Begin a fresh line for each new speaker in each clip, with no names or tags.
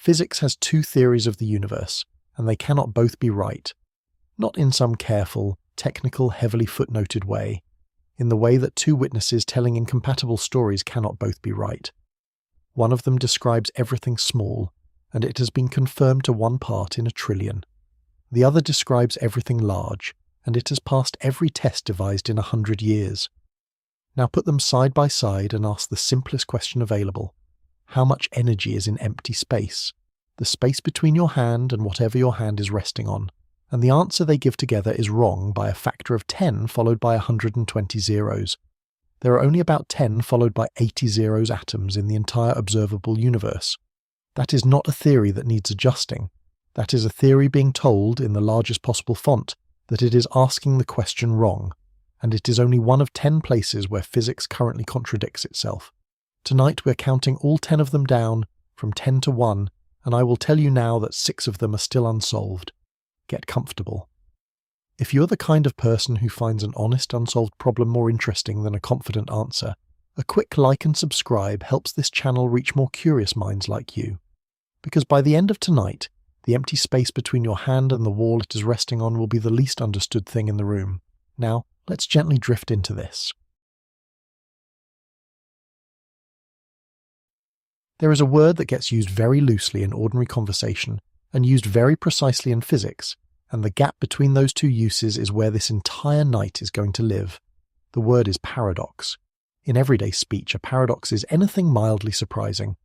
Physics has two theories of the universe, and they cannot both be right. Not in some careful, technical, heavily footnoted way, in the way that two witnesses telling incompatible stories cannot both be right. One of them describes everything small, and it has been confirmed to 1 part in a trillion. The other describes everything large, and it has passed every test devised in 100 years. Now put them side by side and ask the simplest question available. How much energy is in empty space? The space between your hand and whatever your hand is resting on. And the answer they give together is wrong by a factor of 10 followed by 120 zeros. There are only about 10 followed by 80 zeros atoms in the entire observable universe. That is not a theory that needs adjusting. That is a theory being told, in the largest possible font, that it is asking the question wrong, and it is only one of 10 places where physics currently contradicts itself. Tonight we're counting all 10 of them down, from 10 to 1, and I will tell you now that 6 of them are still unsolved. Get comfortable. If you're the kind of person who finds an honest unsolved problem more interesting than a confident answer, a quick like and subscribe helps this channel reach more curious minds like you. Because by the end of tonight, the empty space between your hand and the wall it is resting on will be the least understood thing in the room. Now, let's gently drift into this. There is a word that gets used very loosely in ordinary conversation and used very precisely in physics, and the gap between those two uses is where this entire night is going to live. The word is paradox. In everyday speech, a paradox is anything mildly surprising.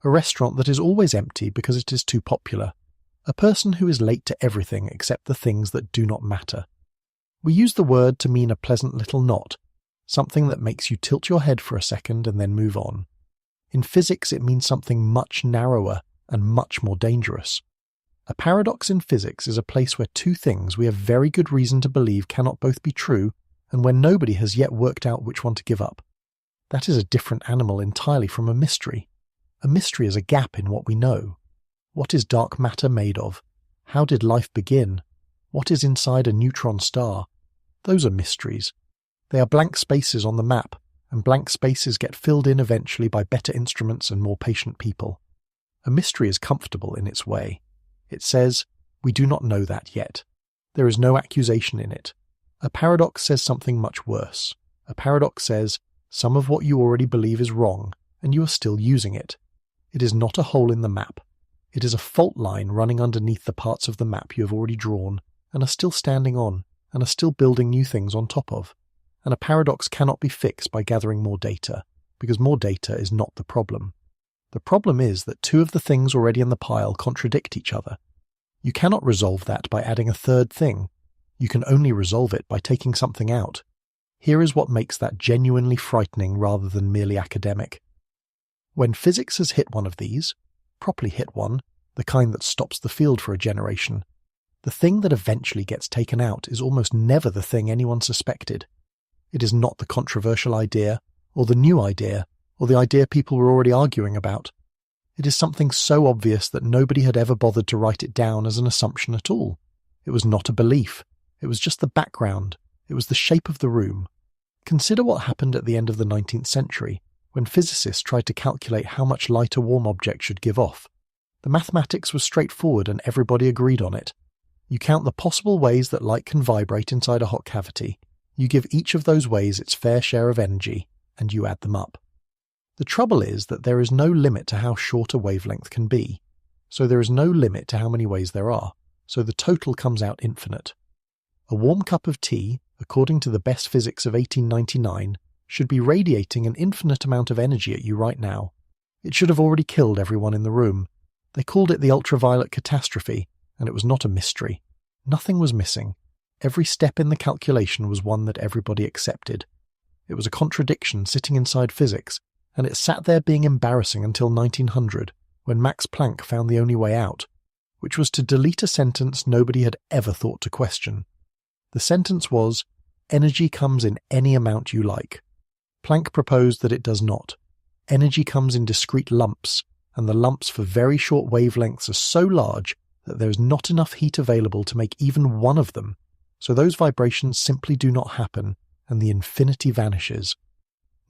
A restaurant that is always empty because it is too popular. A person who is late to everything except the things that do not matter. We use the word to mean a pleasant little knot, something that makes you tilt your head for a second and then move on. In physics, it means something much narrower and much more dangerous. A paradox in physics is a place where two things we have very good reason to believe cannot both be true, and where nobody has yet worked out which one to give up. That is a different animal entirely from a mystery. A mystery is a gap in what we know. What is dark matter made of? How did life begin? What is inside a neutron star? Those are mysteries. They are blank spaces on the map, and blank spaces get filled in eventually by better instruments and more patient people. A mystery is comfortable in its way. It says, we do not know that yet. There is no accusation in it. A paradox says something much worse. A paradox says, some of what you already believe is wrong, and you are still using it. It is not a hole in the map. It is a fault line running underneath the parts of the map you have already drawn, and are still standing on, and are still building new things on top of. And a paradox cannot be fixed by gathering more data, because more data is not the problem. The problem is that two of the things already in the pile contradict each other. You cannot resolve that by adding a third thing. You can only resolve it by taking something out. Here is what makes that genuinely frightening rather than merely academic. When physics has hit one of these, properly hit one, the kind that stops the field for a generation, the thing that eventually gets taken out is almost never the thing anyone suspected. It is not the controversial idea, or the new idea, or the idea people were already arguing about. It is something so obvious that nobody had ever bothered to write it down as an assumption at all. It was not a belief. It was just the background. It was the shape of the room. Consider what happened at the end of the 19th century, when physicists tried to calculate how much light a warm object should give off. The mathematics was straightforward and everybody agreed on it. You count the possible ways that light can vibrate inside a hot cavity. You give each of those ways its fair share of energy, and you add them up. The trouble is that there is no limit to how short a wavelength can be. So there is no limit to how many ways there are, so the total comes out infinite. A warm cup of tea, according to the best physics of 1899, should be radiating an infinite amount of energy at you right now. It should have already killed everyone in the room. They called it the ultraviolet catastrophe, and it was not a mystery. Nothing was missing. Every step in the calculation was one that everybody accepted. It was a contradiction sitting inside physics, and it sat there being embarrassing until 1900, when Max Planck found the only way out, which was to delete a sentence nobody had ever thought to question. The sentence was, energy comes in any amount you like. Planck proposed that it does not. Energy comes in discrete lumps, and the lumps for very short wavelengths are so large that there is not enough heat available to make even one of them, so those vibrations simply do not happen, and the infinity vanishes.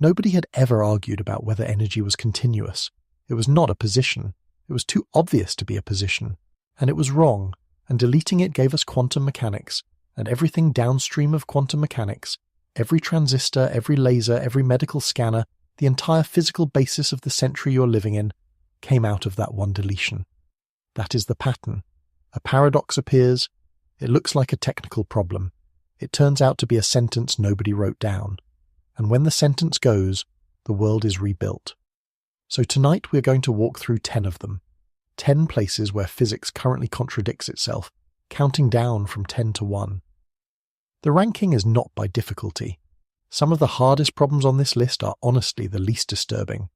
Nobody had ever argued about whether energy was continuous. It was not a position. It was too obvious to be a position, and it was wrong, and deleting it gave us quantum mechanics, and everything downstream of quantum mechanics, every transistor, every laser, every medical scanner, the entire physical basis of the century you're living in, came out of that one deletion. That is the pattern. A paradox appears. It looks like a technical problem. It turns out to be a sentence nobody wrote down. And when the sentence goes, the world is rebuilt. So tonight we're going to walk through 10 of them. 10 places where physics currently contradicts itself, counting down from 10 to 1. The ranking is not by difficulty. Some of the hardest problems on this list are honestly the least disturbing.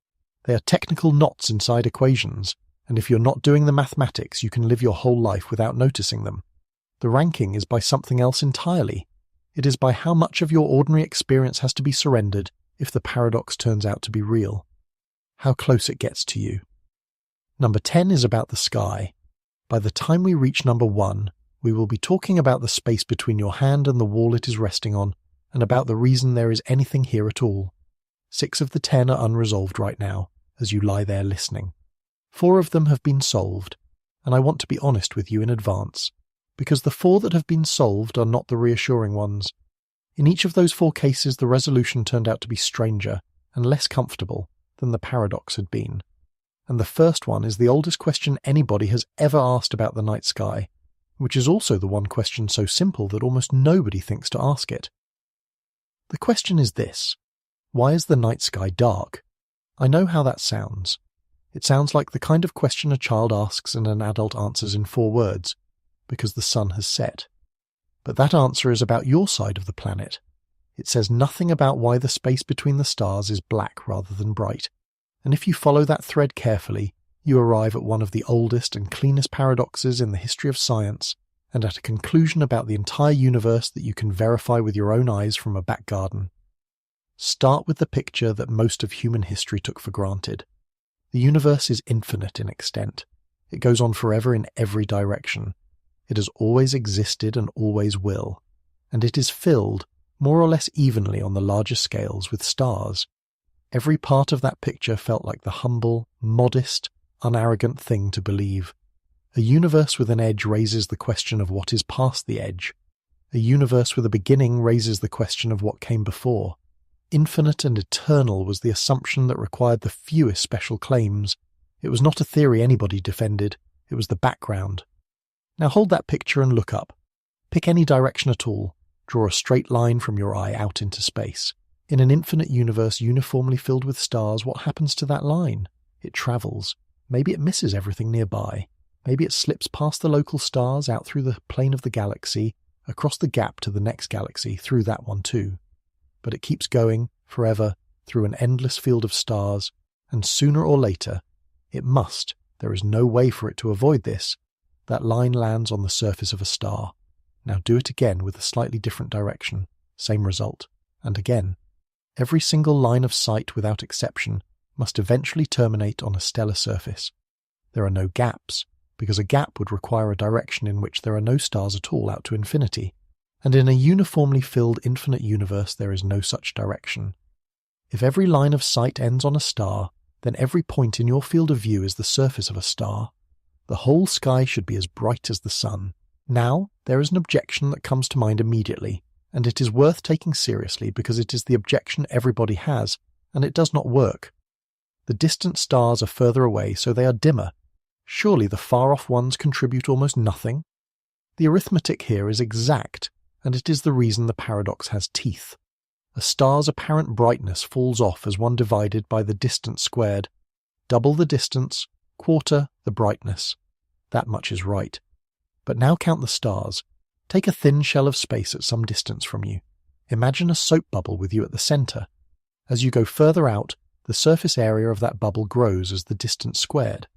They are technical knots inside equations, and if you're not doing the mathematics, you can live your whole life without noticing them. The ranking is by something else entirely. It is by how much of your ordinary experience has to be surrendered if the paradox turns out to be real. How close it gets to you. Number 10 is about the sky. By the time we reach number 1, we will be talking about the space between your hand and the wall it is resting on, and about the reason there is anything here at all. 6 of the 10 are unresolved right now, as you lie there listening. 4 of them have been solved, and I want to be honest with you in advance, because the 4 that have been solved are not the reassuring ones. In each of those 4 cases, the resolution turned out to be stranger and less comfortable than the paradox had been. And the first one is the oldest question anybody has ever asked about the night sky, which is also the one question so simple that almost nobody thinks to ask it. The question is this: why is the night sky dark? I know how that sounds. It sounds like the kind of question a child asks and an adult answers in 4 words, because the sun has set. But that answer is about your side of the planet. It says nothing about why the space between the stars is black rather than bright. And if you follow that thread carefully, you arrive at one of the oldest and cleanest paradoxes in the history of science, and at a conclusion about the entire universe that you can verify with your own eyes from a back garden. Start with the picture that most of human history took for granted. The universe is infinite in extent. It goes on forever in every direction. It has always existed and always will. And it is filled, more or less evenly on the larger scales, with stars. Every part of that picture felt like the humble, modest, unarrogant thing to believe. A universe with an edge raises the question of what is past the edge. A universe with a beginning raises the question of what came before. Infinite and eternal was the assumption that required the fewest special claims. It was not a theory anybody defended. It was the background. Now hold that picture and look up. Pick any direction at all. Draw a straight line from your eye out into space. In an infinite universe uniformly filled with stars, what happens to that line? It travels. Maybe it misses everything nearby. Maybe it slips past the local stars, out through the plane of the galaxy, across the gap to the next galaxy, through that one too. But it keeps going, forever, through an endless field of stars, and sooner or later, it must, there is no way for it to avoid this, that line lands on the surface of a star. Now do it again with a slightly different direction. Same result. And again. Every single line of sight, without exception, must eventually terminate on a stellar surface. There are no gaps, because a gap would require a direction in which there are no stars at all out to infinity. And in a uniformly filled infinite universe there is no such direction. If every line of sight ends on a star, then every point in your field of view is the surface of a star. The whole sky should be as bright as the sun. Now, there is an objection that comes to mind immediately, and it is worth taking seriously because it is the objection everybody has, and it does not work. The distant stars are further away, so they are dimmer. Surely the far-off ones contribute almost nothing? The arithmetic here is exact, and it is the reason the paradox has teeth. A star's apparent brightness falls off as one divided by the distance squared. Double the distance, quarter the brightness. That much is right. But now count the stars. Take a thin shell of space at some distance from you. Imagine a soap bubble with you at the centre. As you go further out, the surface area of that bubble grows as the distance squared.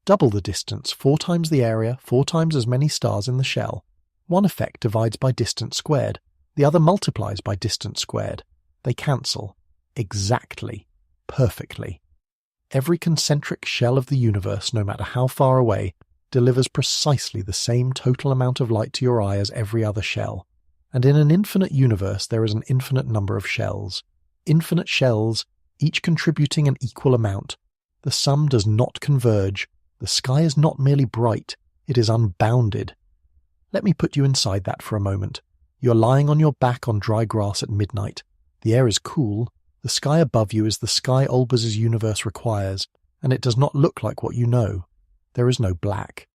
Double the distance, 4 times the area, 4 times as many stars in the shell. One effect divides by distance squared. The other multiplies by distance squared. They cancel. Exactly. Perfectly. Every concentric shell of the universe, no matter how far away, delivers precisely the same total amount of light to your eye as every other shell. And in an infinite universe there is an infinite number of shells. Infinite shells, each contributing an equal amount. The sum does not converge, The sky is not merely bright, it is unbounded. Let me put you inside that for a moment. You're lying on your back on dry grass at midnight. The air is cool. The sky above you is the sky Olbers's universe requires, and it does not look like what you know. There is no black.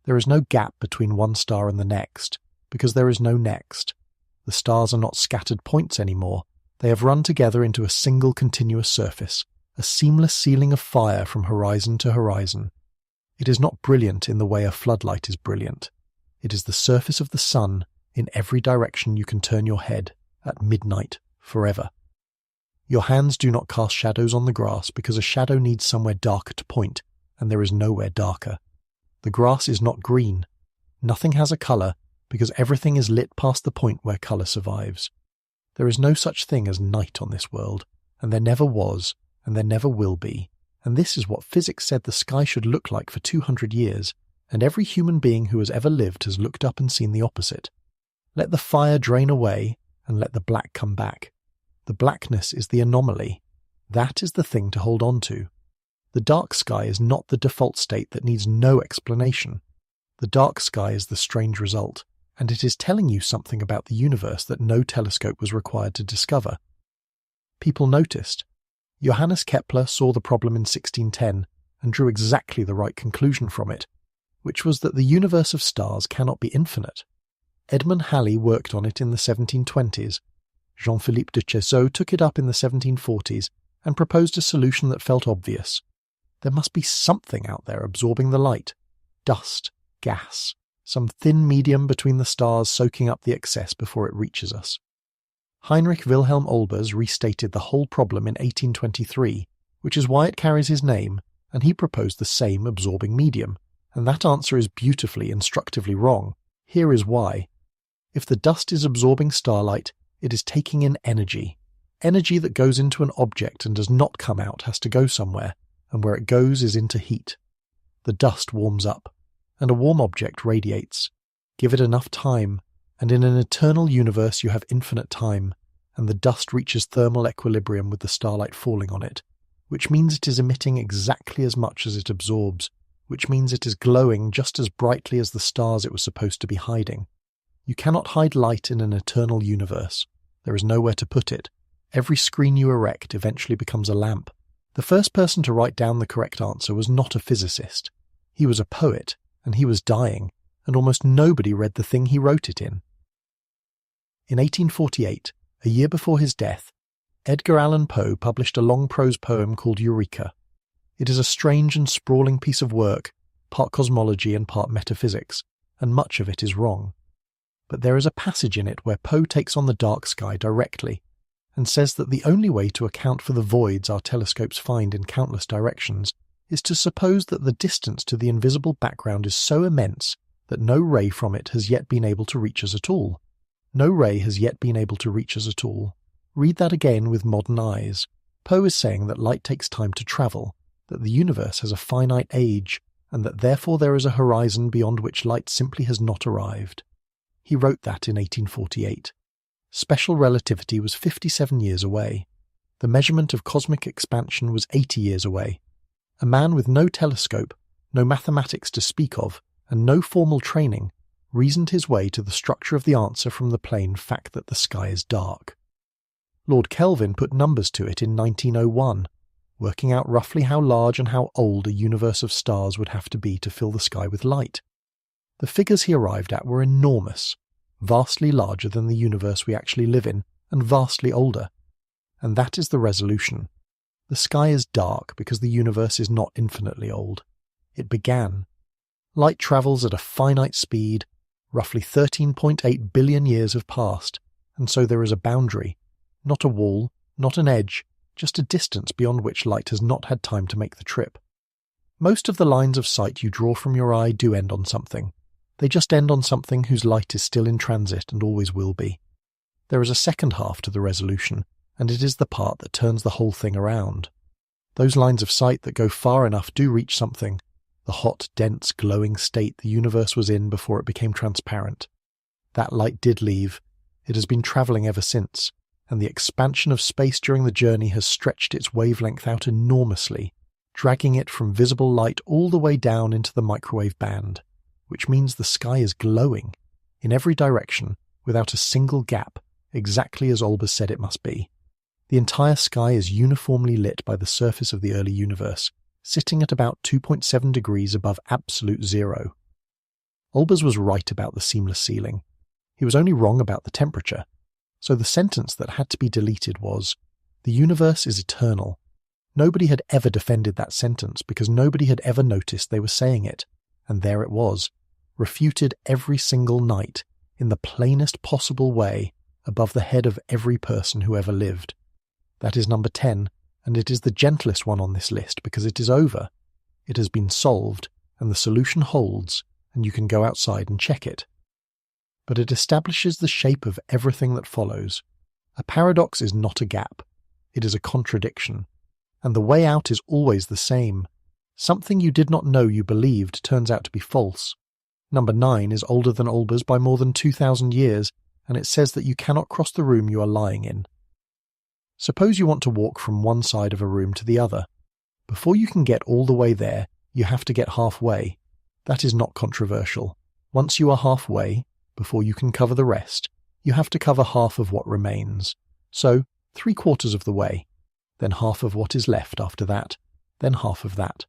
There is no gap between one star and the next, because there is no next. The stars are not scattered points anymore. They have run together into a single continuous surface, a seamless ceiling of fire from horizon to horizon. It is not brilliant in the way a floodlight is brilliant. It is the surface of the sun in every direction you can turn your head, at midnight, forever. Your hands do not cast shadows on the grass because a shadow needs somewhere darker to point, and there is nowhere darker. The grass is not green. Nothing has a colour because everything is lit past the point where colour survives. There is no such thing as night on this world, and there never was, and there never will be. And this is what physics said the sky should look like for 200 years, and every human being who has ever lived has looked up and seen the opposite. Let the fire drain away, and let the black come back. The blackness is the anomaly. That is the thing to hold on to. The dark sky is not the default state that needs no explanation. The dark sky is the strange result, and it is telling you something about the universe that no telescope was required to discover. People noticed. Johannes Kepler saw the problem in 1610 and drew exactly the right conclusion from it, which was that the universe of stars cannot be infinite. Edmund Halley worked on it in the 1720s. Jean-Philippe de Chezot took it up in the 1740s and proposed a solution that felt obvious. There must be something out there absorbing the light. Dust, gas, some thin medium between the stars soaking up the excess before it reaches us. Heinrich Wilhelm Olbers restated the whole problem in 1823, which is why it carries his name, and he proposed the same absorbing medium, and that answer is beautifully, instructively wrong. Here is why. If the dust is absorbing starlight, it is taking in energy. Energy that goes into an object and does not come out has to go somewhere, and where it goes is into heat. The dust warms up, and a warm object radiates. Give it enough time, and in an eternal universe you have infinite time, and the dust reaches thermal equilibrium with the starlight falling on it, which means it is emitting exactly as much as it absorbs, which means it is glowing just as brightly as the stars it was supposed to be hiding. You cannot hide light in an eternal universe. There is nowhere to put it. Every screen you erect eventually becomes a lamp. The first person to write down the correct answer was not a physicist. He was a poet, and he was dying, and almost nobody read the thing he wrote it in. In 1848, a year before his death, Edgar Allan Poe published a long prose poem called Eureka. It is a strange and sprawling piece of work, part cosmology and part metaphysics, and much of it is wrong. But there is a passage in it where Poe takes on the dark sky directly, and says that the only way to account for the voids our telescopes find in countless directions is to suppose that the distance to the invisible background is so immense that no ray from it has yet been able to reach us at all. No ray has yet been able to reach us at all. Read that again with modern eyes. Poe is saying that light takes time to travel, that the universe has a finite age, and that therefore there is a horizon beyond which light simply has not arrived. He wrote that in 1848. Special relativity was 57 years away. The measurement of cosmic expansion was 80 years away. A man with no telescope, no mathematics to speak of, and no formal training, reasoned his way to the structure of the answer from the plain fact that the sky is dark. Lord Kelvin put numbers to it in 1901, working out roughly how large and how old a universe of stars would have to be to fill the sky with light. The figures he arrived at were enormous, vastly larger than the universe we actually live in, and vastly older. And that is the resolution. The sky is dark because the universe is not infinitely old. It began. Light travels at a finite speed. Roughly 13.8 billion years have passed, and so there is a boundary. Not a wall, not an edge, just a distance beyond which light has not had time to make the trip. Most of the lines of sight you draw from your eye do end on something. They just end on something whose light is still in transit and always will be. There is a second half to the resolution, and it is the part that turns the whole thing around. Those lines of sight that go far enough do reach something, the hot, dense, glowing state the universe was in before it became transparent. That light did leave. It has been travelling ever since, and the expansion of space during the journey has stretched its wavelength out enormously, dragging it from visible light all the way down into the microwave band, which means the sky is glowing in every direction without a single gap, exactly as Olbers said it must be. The entire sky is uniformly lit by the surface of the early universe, sitting at about 2.7 degrees above absolute zero. Olbers was right about the seamless ceiling. He was only wrong about the temperature. So the sentence that had to be deleted was, "The universe is eternal." Nobody had ever defended that sentence because nobody had ever noticed they were saying it. And there it was, refuted every single night, in the plainest possible way, above the head of every person who ever lived. That is number 10, and it is the gentlest one on this list because it is over. It has been solved, and the solution holds, and you can go outside and check it. But it establishes the shape of everything that follows. A paradox is not a gap. It is a contradiction. And the way out is always the same. Something you did not know you believed turns out to be false. Number 9 is older than Olbers by more than 2,000 years, and it says that you cannot cross the room you are lying in. Suppose you want to walk from one side of a room to the other. Before you can get all the way there, you have to get halfway. That is not controversial. Once you are halfway, before you can cover the rest, you have to cover half of what remains. So, 3/4 of the way. Then half of what is left after that. Then half of that.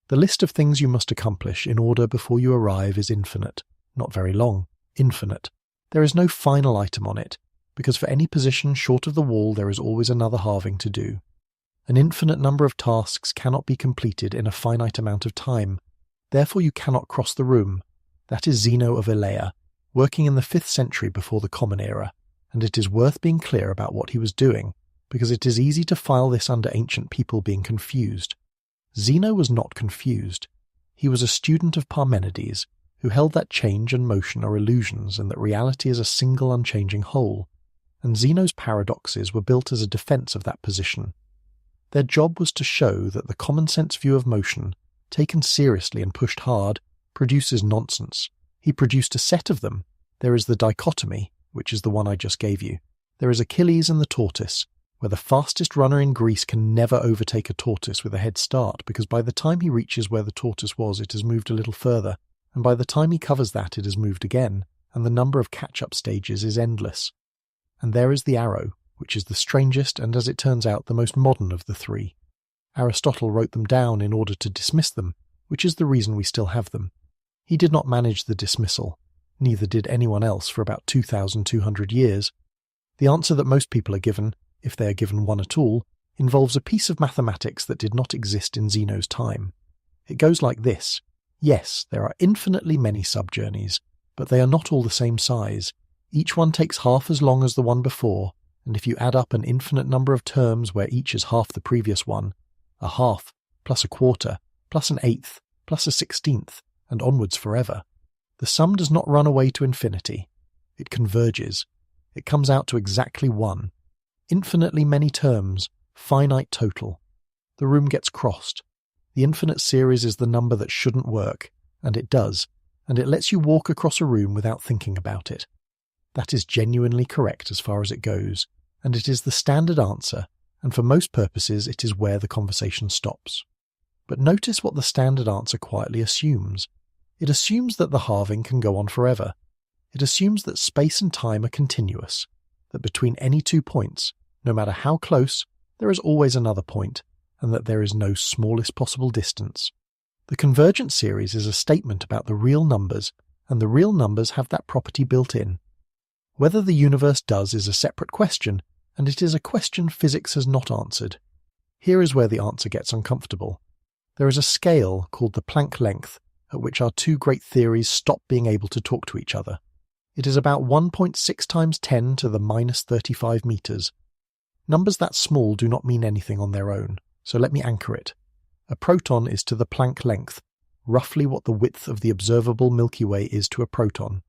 The list of things you must accomplish in order before you arrive is infinite. Not very long. Infinite. There is no final item on it, because for any position short of the wall there is always another halving to do. An infinite number of tasks cannot be completed in a finite amount of time. Therefore you cannot cross the room. That is Zeno of Elea, working in the 5th century before the Common Era, and it is worth being clear about what he was doing, because it is easy to file this under ancient people being confused. Zeno was not confused. He was a student of Parmenides, who held that change and motion are illusions and that reality is a single unchanging whole, and Zeno's paradoxes were built as a defense of that position. Their job was to show that the common-sense view of motion, taken seriously and pushed hard, produces nonsense. He produced a set of them. There is the dichotomy, which is the one I just gave you. There is Achilles and the tortoise, where the fastest runner in Greece can never overtake a tortoise with a head start, because by the time he reaches where the tortoise was, it has moved a little further, and by the time he covers that, it has moved again, and the number of catch-up stages is endless. And there is the arrow, which is the strangest and, as it turns out, the most modern of the three. Aristotle wrote them down in order to dismiss them, which is the reason we still have them. He did not manage the dismissal. Neither did anyone else for about 2,200 years. The answer that most people are given, if they are given one at all, involves a piece of mathematics that did not exist in Zeno's time. It goes like this. Yes, there are infinitely many subjourneys, but they are not all the same size. Each one takes half as long as the one before, and if you add up an infinite number of terms where each is half the previous one, a half, plus a quarter, plus an eighth, plus a 16th, and onwards forever, the sum does not run away to infinity. It converges. It comes out to exactly 1. Infinitely many terms, finite total. The room gets crossed. The infinite series is the number that shouldn't work, and it does, and it lets you walk across a room without thinking about it. That is genuinely correct as far as it goes, and it is the standard answer, and for most purposes it is where the conversation stops. But notice what the standard answer quietly assumes. It assumes that the halving can go on forever. It assumes that space and time are continuous, that between any 2 points, no matter how close, there is always another point, and that there is no smallest possible distance. The convergent series is a statement about the real numbers, and the real numbers have that property built in. Whether the universe does is a separate question, and it is a question physics has not answered. Here is where the answer gets uncomfortable. There is a scale called the Planck length, at which our two great theories stop being able to talk to each other. It is about 1.6 times 10 to the minus 35 meters. Numbers that small do not mean anything on their own, so let me anchor it. A proton is to the Planck length, roughly what the width of the observable Milky Way is to a proton.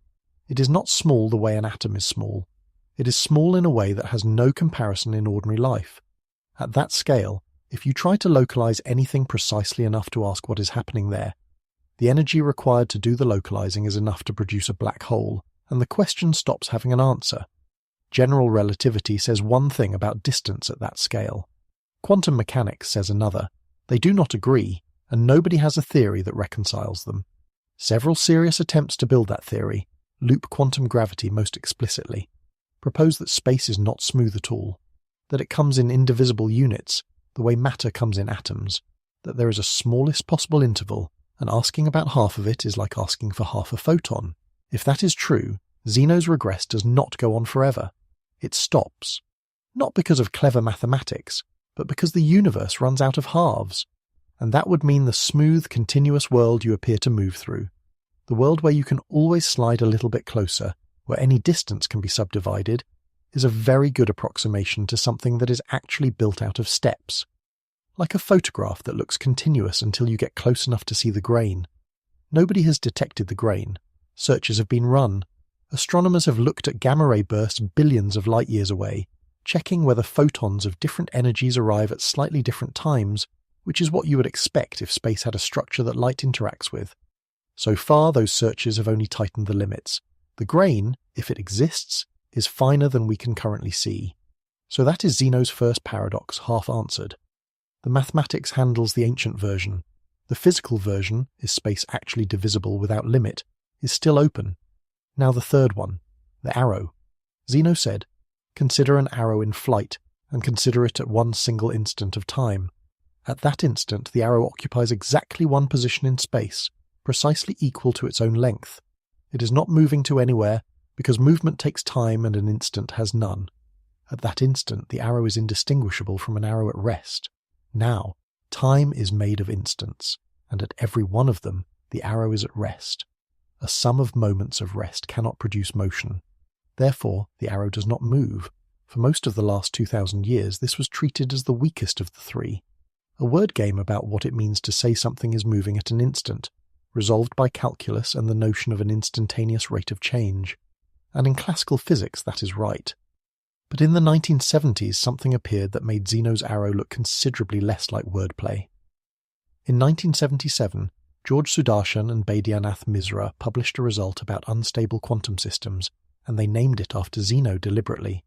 It is not small the way an atom is small. It is small in a way that has no comparison in ordinary life. At that scale, if you try to localize anything precisely enough to ask what is happening there, the energy required to do the localizing is enough to produce a black hole, and the question stops having an answer. General relativity says one thing about distance at that scale. Quantum mechanics says another, They do not agree, and nobody has a theory that reconciles them. Several serious attempts to build that theory, loop quantum gravity most explicitly, propose that space is not smooth at all, that it comes in indivisible units, the way matter comes in atoms, that there is a smallest possible interval, and asking about half of it is like asking for half a photon. If that is true, Zeno's regress does not go on forever. It stops. Not because of clever mathematics, but because the universe runs out of halves. And that would mean the smooth, continuous world you appear to move through. The world where you can always slide a little bit closer, where any distance can be subdivided, is a very good approximation to something that is actually built out of steps. Like a photograph that looks continuous until you get close enough to see the grain. Nobody has detected the grain. Searches have been run. Astronomers have looked at gamma-ray bursts billions of light-years away, checking whether photons of different energies arrive at slightly different times, which is what you would expect if space had a structure that light interacts with. So far, those searches have only tightened the limits. The grain, if it exists, is finer than we can currently see. So that is Zeno's first paradox, half answered. The mathematics handles the ancient version. The physical version, is space actually divisible without limit, is still open. Now the third one, the arrow. Zeno said, consider an arrow in flight, and consider it at one single instant of time. At that instant, the arrow occupies exactly one position in space, precisely equal to its own length. It is not moving to anywhere, because movement takes time and an instant has none. At that instant, the arrow is indistinguishable from an arrow at rest. Now, time is made of instants, and at every one of them, the arrow is at rest. A sum of moments of rest cannot produce motion. Therefore, the arrow does not move. For most of the last 2,000 years, this was treated as the weakest of the three. A word game about what it means to say something is moving at an instant, resolved by calculus and the notion of an instantaneous rate of change. And in classical physics, that is right. But in the 1970s, something appeared that made Zeno's arrow look considerably less like wordplay. In 1977, George Sudarshan and Baidyanath Misra published a result about unstable quantum systems, and they named it after Zeno deliberately.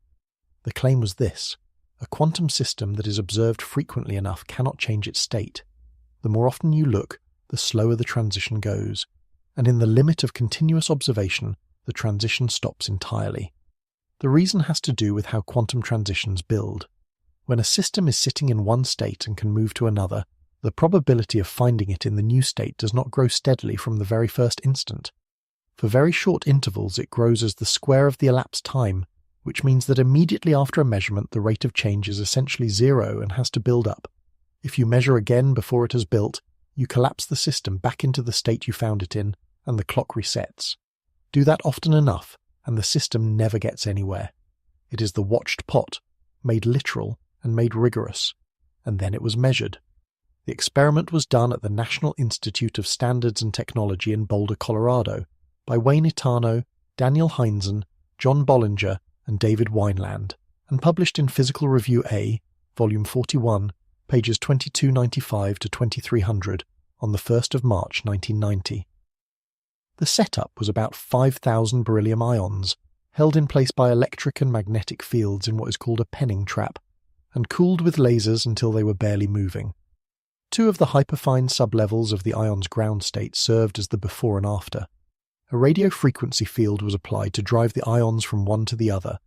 The claim was this: a quantum system that is observed frequently enough cannot change its state. The more often you look, the slower the transition goes, and in the limit of continuous observation, the transition stops entirely. The reason has to do with how quantum transitions build. When a system is sitting in one state and can move to another, the probability of finding it in the new state does not grow steadily from the very first instant. For very short intervals, it grows as the square of the elapsed time, which means that immediately after a measurement, the rate of change is essentially zero and has to build up. If you measure again before it has built, you collapse the system back into the state you found it in, and the clock resets. Do that often enough, and the system never gets anywhere. It is the watched pot, made literal and made rigorous, and then it was measured. The experiment was done at the National Institute of Standards and Technology in Boulder, Colorado, by Wayne Itano, Daniel Heinzen, John Bollinger, and David Wineland, and published in Physical Review A, Volume 41, pages 2295 to 2300, on the 1st of March 1990. The setup was about 5,000 beryllium ions, held in place by electric and magnetic fields in what is called a penning trap, and cooled with lasers until they were barely moving. Two of the hyperfine sublevels of the ion's ground state served as the before and after. A radio frequency field was applied to drive the ions from one to the other,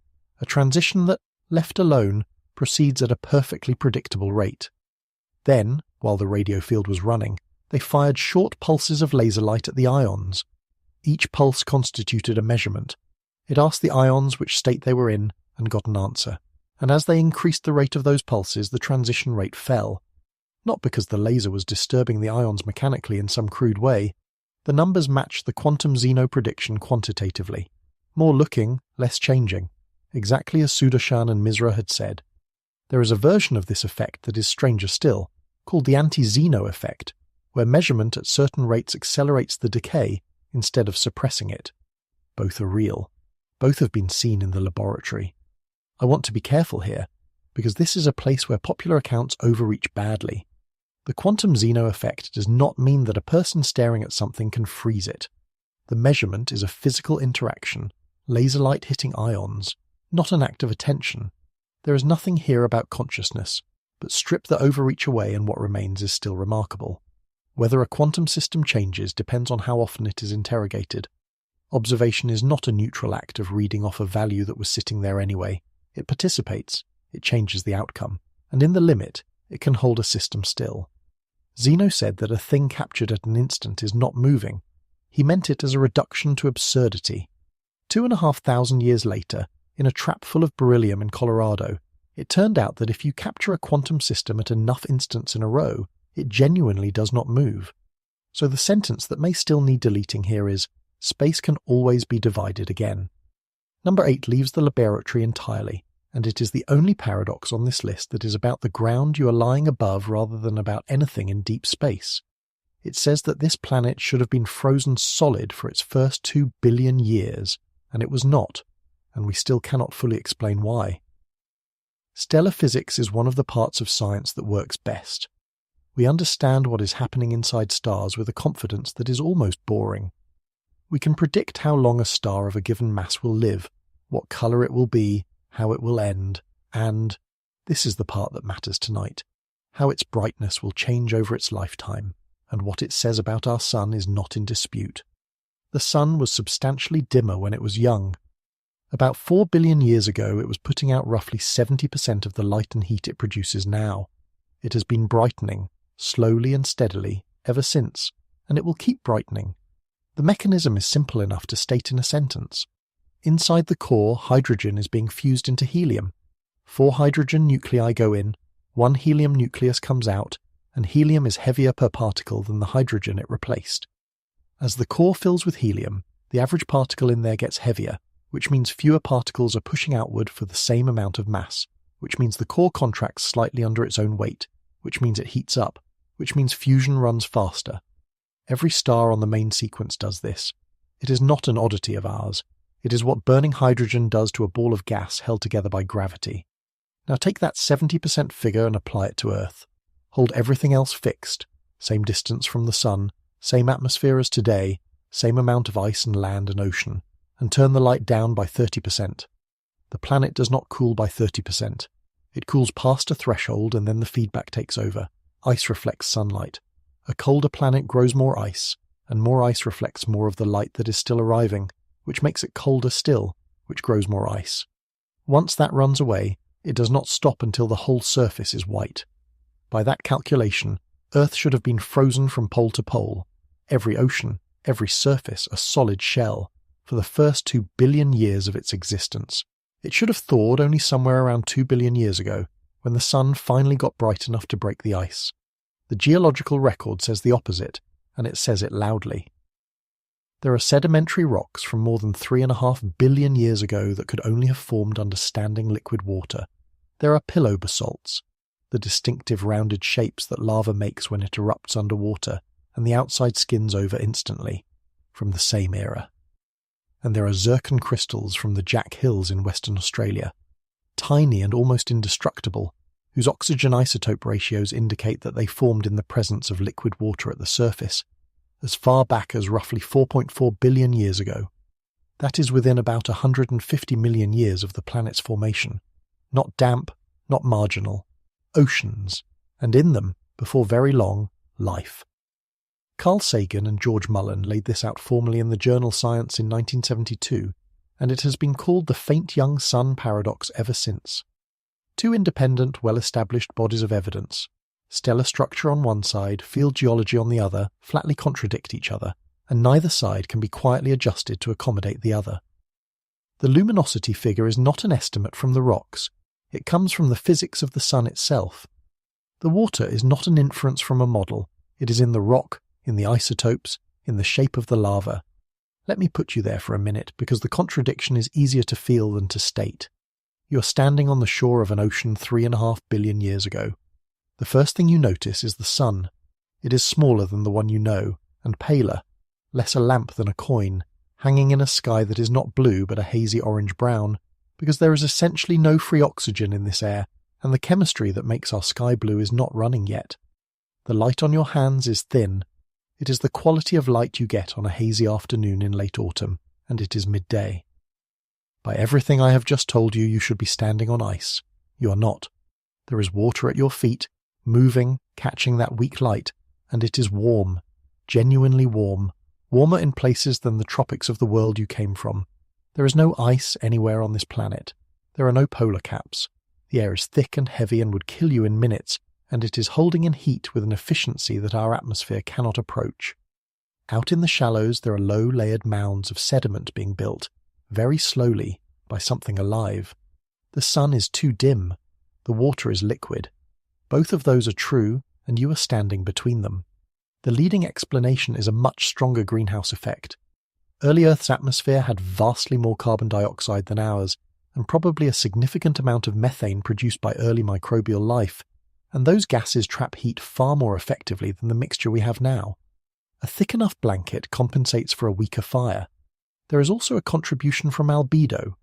a transition that, left alone, proceeds at a perfectly predictable rate. Then, while the radio field was running, they fired short pulses of laser light at the ions. Each pulse constituted a measurement. It asked the ions which state they were in and got an answer, and as they increased the rate of those pulses, the transition rate fell. Not because the laser was disturbing the ions mechanically in some crude way. The numbers matched the quantum Zeno prediction quantitatively. More looking, less changing, exactly as Sudarshan and Misra had said. There is a version of this effect that is stranger still, called the anti-Zeno effect, where measurement at certain rates accelerates the decay instead of suppressing it. Both are real. Both have been seen in the laboratory. I want to be careful here, because this is a place where popular accounts overreach badly. The quantum Zeno effect does not mean that a person staring at something can freeze it. The measurement is a physical interaction, laser light hitting ions, not an act of attention. There is nothing here about consciousness, but strip the overreach away and what remains is still remarkable. Whether a quantum system changes depends on how often it is interrogated. Observation is not a neutral act of reading off a value that was sitting there anyway. It participates, it changes the outcome, and in the limit, it can hold a system still. Zeno said that a thing captured at an instant is not moving. He meant it as a reduction to absurdity. 2,500 years later, in a trap full of beryllium in Colorado, it turned out that if you capture a quantum system at enough instants in a row, it genuinely does not move. So the sentence that may still need deleting here is, space can always be divided again. Number 8 leaves the laboratory entirely, and it is the only paradox on this list that is about the ground you are lying above rather than about anything in deep space. It says that this planet should have been frozen solid for its first 2 billion years, and it was not, and we still cannot fully explain why. Stellar physics is one of the parts of science that works best. We understand what is happening inside stars with a confidence that is almost boring. We can predict how long a star of a given mass will live, what colour it will be, how it will end, and, this is the part that matters tonight, how its brightness will change over its lifetime, and what it says about our sun is not in dispute. The sun was substantially dimmer when it was young. About 4 billion years ago it was putting out roughly 70% of the light and heat it produces now. It has been brightening, slowly and steadily, ever since, and it will keep brightening. The mechanism is simple enough to state in a sentence. Inside the core, hydrogen is being fused into helium. 4 hydrogen nuclei go in, 1 helium nucleus comes out, and helium is heavier per particle than the hydrogen it replaced. As the core fills with helium, the average particle in there gets heavier, which means fewer particles are pushing outward for the same amount of mass, which means the core contracts slightly under its own weight, which means it heats up, which means fusion runs faster. Every star on the main sequence does this. It is not an oddity of ours. It is what burning hydrogen does to a ball of gas held together by gravity. Now take that 70% figure and apply it to Earth. Hold everything else fixed, same distance from the sun, same atmosphere as today, same amount of ice and land and ocean, and turn the light down by 30%. The planet does not cool by 30%. It cools past a threshold and then the feedback takes over. Ice reflects sunlight. A colder planet grows more ice, and more ice reflects more of the light that is still arriving, which makes it colder still, which grows more ice. Once that runs away, it does not stop until the whole surface is white. By that calculation, Earth should have been frozen from pole to pole, every ocean, every surface a solid shell, for the first 2 billion years of its existence. It should have thawed only somewhere around 2 billion years ago, when the sun finally got bright enough to break the ice. The geological record says the opposite, and it says it loudly. There are sedimentary rocks from more than 3.5 billion years ago that could only have formed under standing liquid water. There are pillow basalts, the distinctive rounded shapes that lava makes when it erupts underwater, and the outside skins over instantly, from the same era. And there are zircon crystals from the Jack Hills in Western Australia, tiny and almost indestructible, whose oxygen isotope ratios indicate that they formed in the presence of liquid water at the surface, as far back as roughly 4.4 billion years ago. That is within about 150 million years of the planet's formation. Not damp, not marginal. Oceans, and in them, before very long, life. Carl Sagan and George Mullen laid this out formally in the journal Science in 1972, and it has been called the faint young sun paradox ever since. 2 independent, well-established bodies of evidence, stellar structure on one side, field geology on the other, flatly contradict each other, and neither side can be quietly adjusted to accommodate the other. The luminosity figure is not an estimate from the rocks. It comes from the physics of the sun itself. The water is not an inference from a model. It is in the rock, in the isotopes, in the shape of the lava. Let me put you there for a minute, because the contradiction is easier to feel than to state. You are standing on the shore of an ocean 3.5 billion years ago. The first thing you notice is the sun. It is smaller than the one you know, and paler, less a lamp than a coin, hanging in a sky that is not blue but a hazy orange-brown, because there is essentially no free oxygen in this air, and the chemistry that makes our sky blue is not running yet. The light on your hands is thin. It is the quality of light you get on a hazy afternoon in late autumn, and it is midday. By everything I have just told you, you should be standing on ice. You are not. There is water at your feet, moving, catching that weak light, and it is warm, genuinely warm, warmer in places than the tropics of the world you came from. There is no ice anywhere on this planet. There are no polar caps. The air is thick and heavy and would kill you in minutes, and it is holding in heat with an efficiency that our atmosphere cannot approach. Out in the shallows there are low layered mounds of sediment being built, very slowly, by something alive. The sun is too dim. The water is liquid. Both of those are true, and you are standing between them. The leading explanation is a much stronger greenhouse effect. Early Earth's atmosphere had vastly more carbon dioxide than ours, and probably a significant amount of methane produced by early microbial life, and those gases trap heat far more effectively than the mixture we have now. A thick enough blanket compensates for a weaker fire. There is also a contribution from albedo.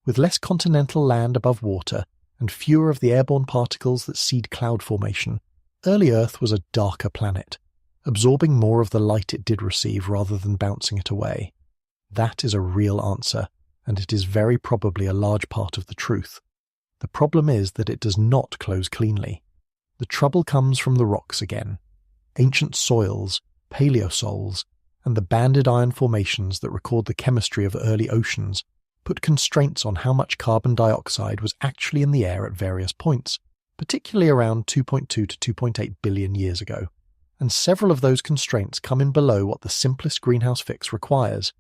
With less continental land above water, and fewer of the airborne particles that seed cloud formation, early Earth was a darker planet, absorbing more of the light it did receive rather than bouncing it away. That is a real answer, and it is very probably a large part of the truth. The problem is that it does not close cleanly. The trouble comes from the rocks again. Ancient soils, paleosols, and the banded iron formations that record the chemistry of early oceans put constraints on how much carbon dioxide was actually in the air at various points, particularly around 2.2 to 2.8 billion years ago. And several of those constraints come in below what the simplest greenhouse fix requires.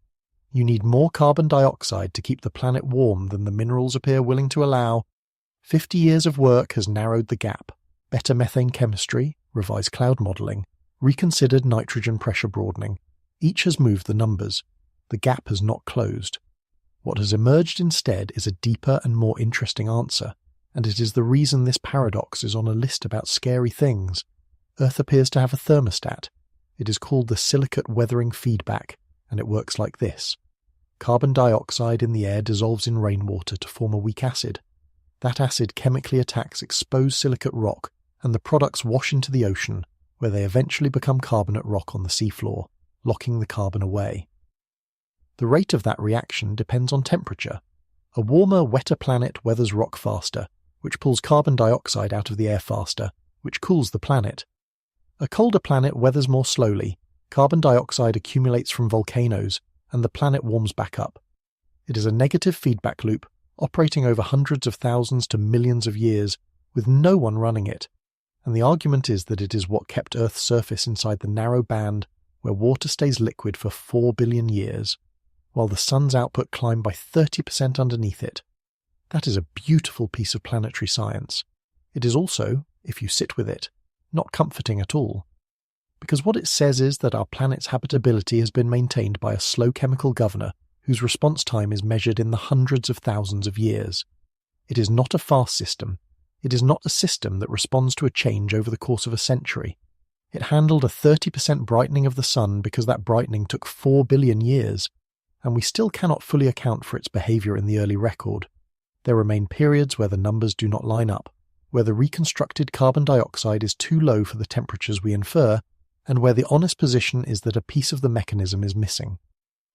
You need more carbon dioxide to keep the planet warm than the minerals appear willing to allow. 50 years of work has narrowed the gap. Better methane chemistry, revised cloud modelling, reconsidered nitrogen pressure broadening. Each has moved the numbers. The gap has not closed. What has emerged instead is a deeper and more interesting answer, and it is the reason this paradox is on a list about scary things. Earth appears to have a thermostat. It is called the silicate weathering feedback, and it works like this. Carbon dioxide in the air dissolves in rainwater to form a weak acid. That acid chemically attacks exposed silicate rock, and the products wash into the ocean, where they eventually become carbonate rock on the seafloor, locking the carbon away. The rate of that reaction depends on temperature. A warmer, wetter planet weathers rock faster, which pulls carbon dioxide out of the air faster, which cools the planet. A colder planet weathers more slowly, carbon dioxide accumulates from volcanoes, and the planet warms back up. It is a negative feedback loop, operating over hundreds of thousands to millions of years, with no one running it. And the argument is that it is what kept Earth's surface inside the narrow band where water stays liquid for 4 billion years, while the sun's output climbed by 30% underneath it. That is a beautiful piece of planetary science. It is also, if you sit with it, not comforting at all. Because what it says is that our planet's habitability has been maintained by a slow chemical governor whose response time is measured in the hundreds of thousands of years. It is not a fast system. It is not a system that responds to a change over the course of a century. It handled a 30% brightening of the sun because that brightening took 4 billion years, and we still cannot fully account for its behavior in the early record. There remain periods where the numbers do not line up, where the reconstructed carbon dioxide is too low for the temperatures we infer, and where the honest position is that a piece of the mechanism is missing.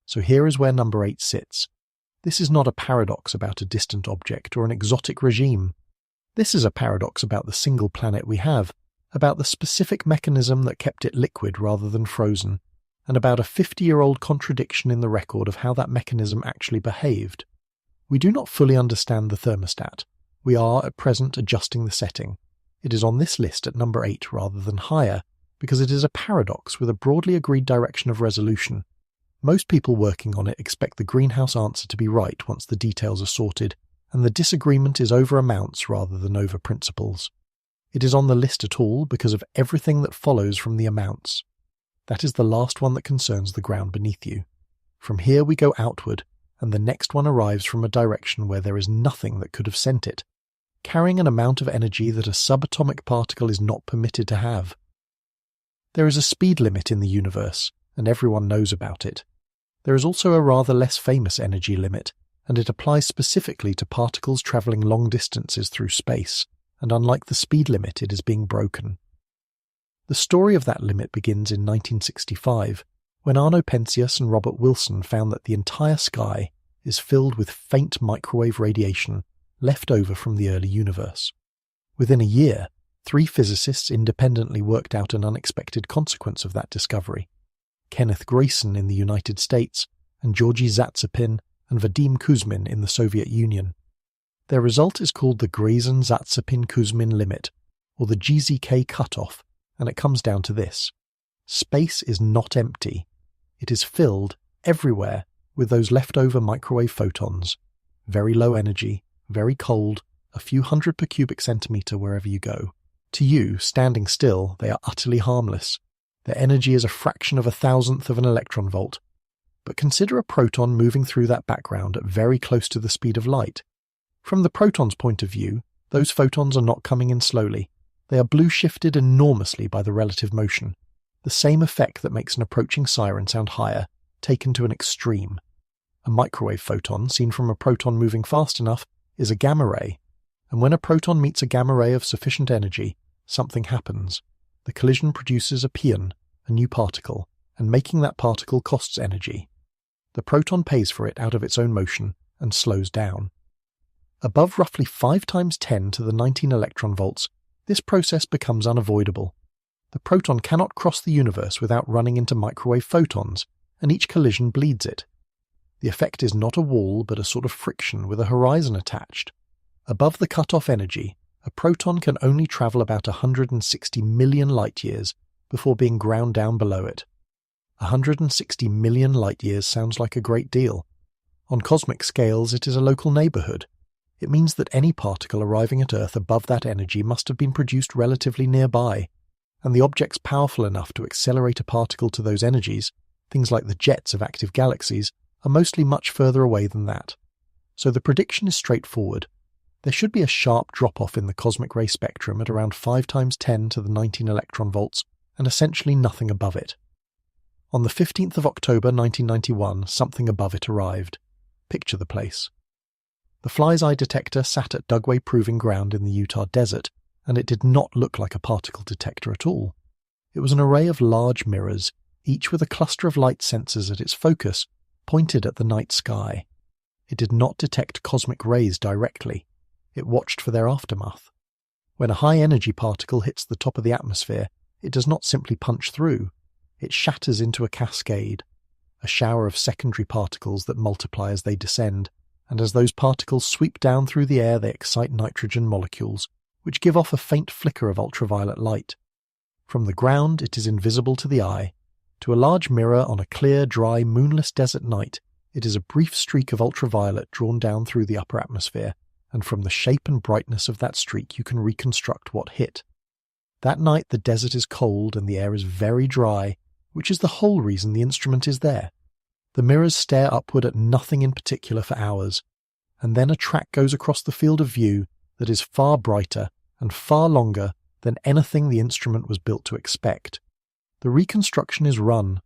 So here is where number 8 sits. This is not a paradox about a distant object or an exotic regime. This is a paradox about the single planet we have, about the specific mechanism that kept it liquid rather than frozen, and about a 50-year-old contradiction in the record of how that mechanism actually behaved. We do not fully understand the thermostat. We are, at present, adjusting the setting. It is on this list at number 8 rather than higher, because it is a paradox with a broadly agreed direction of resolution. Most people working on it expect the greenhouse answer to be right once the details are sorted, and the disagreement is over amounts rather than over principles. It is on the list at all because of everything that follows from the amounts. That is the last one that concerns the ground beneath you. From here we go outward, and the next one arrives from a direction where there is nothing that could have sent it, carrying an amount of energy that a subatomic particle is not permitted to have. There is a speed limit in the universe, and everyone knows about it. There is also a rather less famous energy limit, and it applies specifically to particles travelling long distances through space, and unlike the speed limit, it is being broken. The story of that limit begins in 1965, when Arno Penzias and Robert Wilson found that the entire sky is filled with faint microwave radiation left over from the early universe. Within a year, 3 physicists independently worked out an unexpected consequence of that discovery. Kenneth Grayson in the United States, and Georgy Zatsepin and Vadim Kuzmin in the Soviet Union. Their result is called the Grayson-Zatsepin-Kuzmin limit, or the GZK cutoff, and it comes down to this. Space is not empty. It is filled, everywhere, with those leftover microwave photons. Very low energy, very cold, a few hundred per cubic centimetre wherever you go. To you, standing still, they are utterly harmless. Their energy is a fraction of 1,000th of an electron volt. But consider a proton moving through that background at very close to the speed of light. From the proton's point of view, those photons are not coming in slowly. They are blue-shifted enormously by the relative motion. The same effect that makes an approaching siren sound higher, taken to an extreme. A microwave photon, seen from a proton moving fast enough, is a gamma ray. And when a proton meets a gamma ray of sufficient energy, something happens. The collision produces a pion, a new particle, and making that particle costs energy. The proton pays for it out of its own motion and slows down. Above roughly 5 times 10 to the 19 electron volts, this process becomes unavoidable. The proton cannot cross the universe without running into microwave photons, and each collision bleeds it. The effect is not a wall but a sort of friction with a horizon attached. Above the cut-off energy, a proton can only travel about 160 million light-years before being ground down below it. 160 million light-years sounds like a great deal. On cosmic scales, it is a local neighbourhood. It means that any particle arriving at Earth above that energy must have been produced relatively nearby, and the objects powerful enough to accelerate a particle to those energies, things like the jets of active galaxies, are mostly much further away than that. So the prediction is straightforward. There should be a sharp drop-off in the cosmic ray spectrum at around 5 times 10 to the 19 electron volts, and essentially nothing above it. On the 15th of October 1991, something above it arrived. Picture the place. The fly's eye detector sat at Dugway Proving Ground in the Utah desert, and it did not look like a particle detector at all. It was an array of large mirrors, each with a cluster of light sensors at its focus, pointed at the night sky. It did not detect cosmic rays directly. It watched for their aftermath. When a high-energy particle hits the top of the atmosphere, it does not simply punch through. It shatters into a cascade, a shower of secondary particles that multiply as they descend, and as those particles sweep down through the air they excite nitrogen molecules, which give off a faint flicker of ultraviolet light. From the ground it is invisible to the eye. To a large mirror on a clear, dry, moonless desert night, it is a brief streak of ultraviolet drawn down through the upper atmosphere, and from the shape and brightness of that streak you can reconstruct what hit. That night the desert is cold and the air is very dry, which is the whole reason the instrument is there. The mirrors stare upward at nothing in particular for hours, and then a track goes across the field of view that is far brighter and far longer than anything the instrument was built to expect. The reconstruction is run.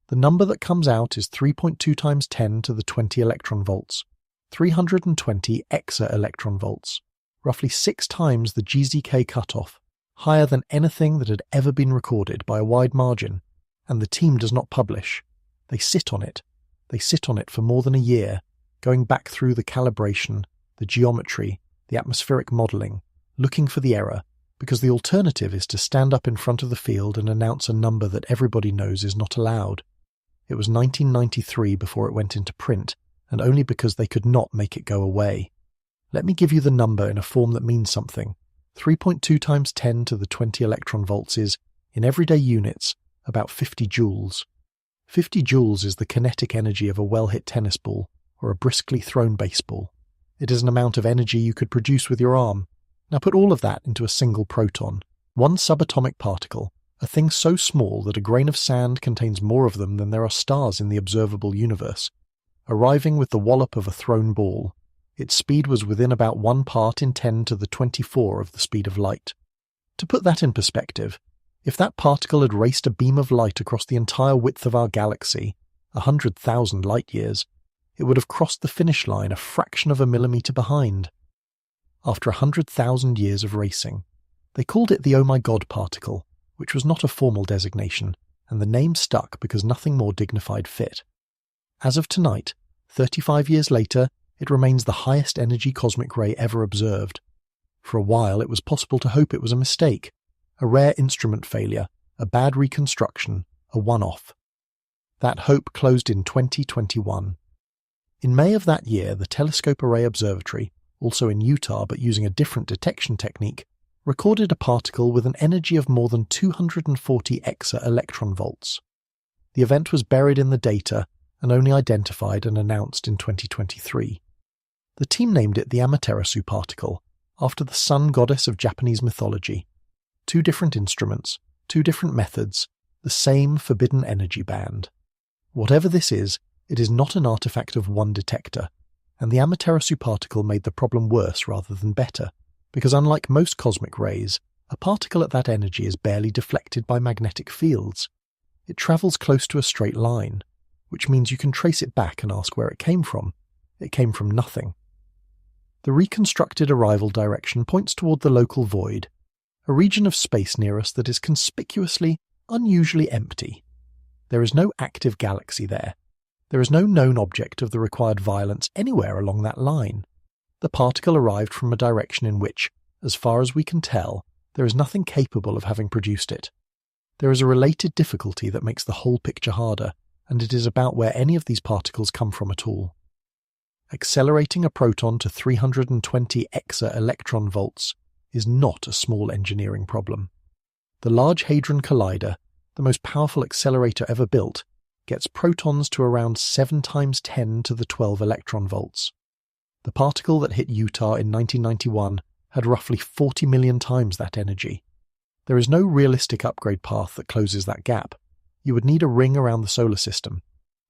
The number that comes out is 3.2 times 10 to the 20 electron volts, 320 exa-electron volts, roughly 6 times the GZK cutoff, higher than anything that had ever been recorded by a wide margin, and the team does not publish. They sit on it. They sit on it for more than a year, going back through the calibration, the geometry, the atmospheric modelling, looking for the error, because the alternative is to stand up in front of the field and announce a number that everybody knows is not allowed. It was 1993 before it went into print, and only because they could not make it go away. Let me give you the number in a form that means something. 3.2 times 10 to the 20 electron volts is, in everyday units, about 50 joules. 50 joules is the kinetic energy of a well-hit tennis ball or a briskly thrown baseball. It is an amount of energy you could produce with your arm. Now put all of that into a single proton, one subatomic particle, a thing so small that a grain of sand contains more of them than there are stars in the observable universe. Arriving with the wallop of a thrown ball, its speed was within about 1 part in 10 to the 24 of the speed of light. To put that in perspective, if that particle had raced a beam of light across the entire width of our galaxy, 100,000 light-years, it would have crossed the finish line a fraction of a millimetre behind. After 100,000 years of racing, they called it the Oh My God particle, which was not a formal designation, and the name stuck because nothing more dignified fit. As of tonight, 35 years later, it remains the highest energy cosmic ray ever observed. For a while it was possible to hope it was a mistake, a rare instrument failure, a bad reconstruction, a one-off. That hope closed in 2021. In May of that year, the Telescope Array Observatory, also in Utah but using a different detection technique, recorded a particle with an energy of more than 240 electron volts. The event was buried in the data and only identified and announced in 2023. The team named it the Amaterasu particle, after the sun goddess of Japanese mythology. 2 different instruments, 2 different methods, the same forbidden energy band. Whatever this is, it is not an artifact of one detector, and the Amaterasu particle made the problem worse rather than better, because unlike most cosmic rays, a particle at that energy is barely deflected by magnetic fields. It travels close to a straight line, which means you can trace it back and ask where it came from. It came from nothing. The reconstructed arrival direction points toward the local void, a region of space near us that is conspicuously, unusually empty. There is no active galaxy there. There is no known object of the required violence anywhere along that line. The particle arrived from a direction in which, as far as we can tell, there is nothing capable of having produced it. There is a related difficulty that makes the whole picture harder, and it is about where any of these particles come from at all. Accelerating a proton to 320 electron volts is not a small engineering problem. The Large Hadron Collider, the most powerful accelerator ever built, gets protons to around 7 times 10 to the 12 electron volts. The particle that hit Utah in 1991 had roughly 40 million times that energy. There is no realistic upgrade path that closes that gap. You would need a ring around the solar system.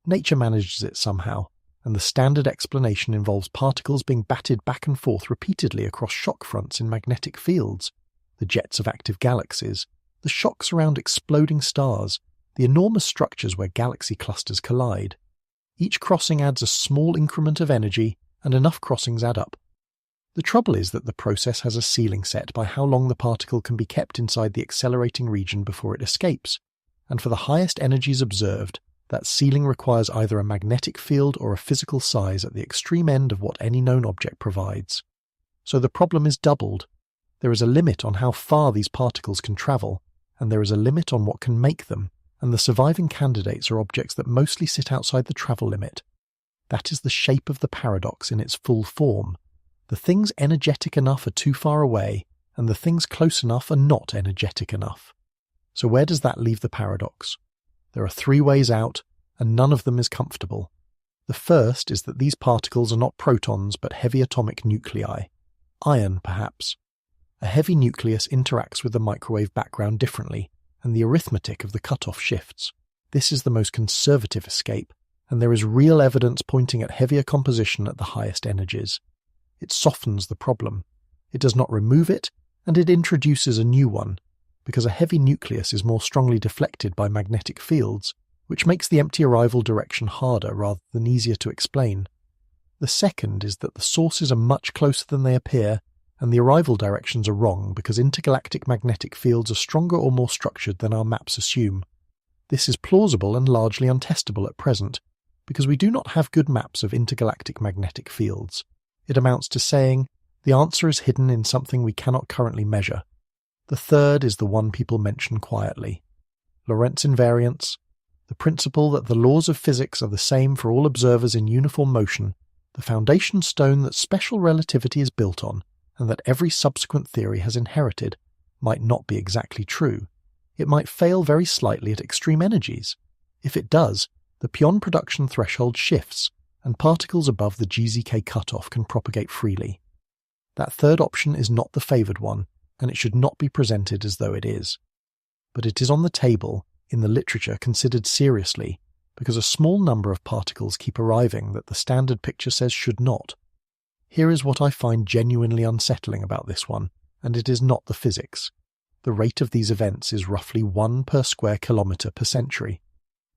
Nature manages it somehow, and the standard explanation involves particles being batted back and forth repeatedly across shock fronts in magnetic fields, the jets of active galaxies, the shocks around exploding stars, the enormous structures where galaxy clusters collide. Each crossing adds a small increment of energy, and enough crossings add up. The trouble is that the process has a ceiling set by how long the particle can be kept inside the accelerating region before it escapes, and for the highest energies observed, that ceiling requires either a magnetic field or a physical size at the extreme end of what any known object provides. So the problem is doubled. There is a limit on how far these particles can travel, and there is a limit on what can make them, and the surviving candidates are objects that mostly sit outside the travel limit. That is the shape of the paradox in its full form. The things energetic enough are too far away, and the things close enough are not energetic enough. So where does that leave the paradox? There are 3 ways out, and none of them is comfortable. The first is that these particles are not protons but heavy atomic nuclei. Iron, perhaps. A heavy nucleus interacts with the microwave background differently, and the arithmetic of the cutoff shifts. This is the most conservative escape, and there is real evidence pointing at heavier composition at the highest energies. It softens the problem. It does not remove it, and it introduces a new one, because a heavy nucleus is more strongly deflected by magnetic fields, which makes the empty arrival direction harder rather than easier to explain. The second is that the sources are much closer than they appear, and the arrival directions are wrong because intergalactic magnetic fields are stronger or more structured than our maps assume. This is plausible and largely untestable at present, because we do not have good maps of intergalactic magnetic fields. It amounts to saying, the answer is hidden in something we cannot currently measure. The third is the one people mention quietly. Lorentz invariance, the principle that the laws of physics are the same for all observers in uniform motion, the foundation stone that special relativity is built on, and that every subsequent theory has inherited, might not be exactly true. It might fail very slightly at extreme energies. If it does, the pion production threshold shifts, and particles above the GZK cutoff can propagate freely. That third option is not the favoured one, and it should not be presented as though it is. But it is on the table, in the literature considered seriously, because a small number of particles keep arriving that the standard picture says should not. Here is what I find genuinely unsettling about this one, and it is not the physics. The rate of these events is roughly 1 per square kilometre per century,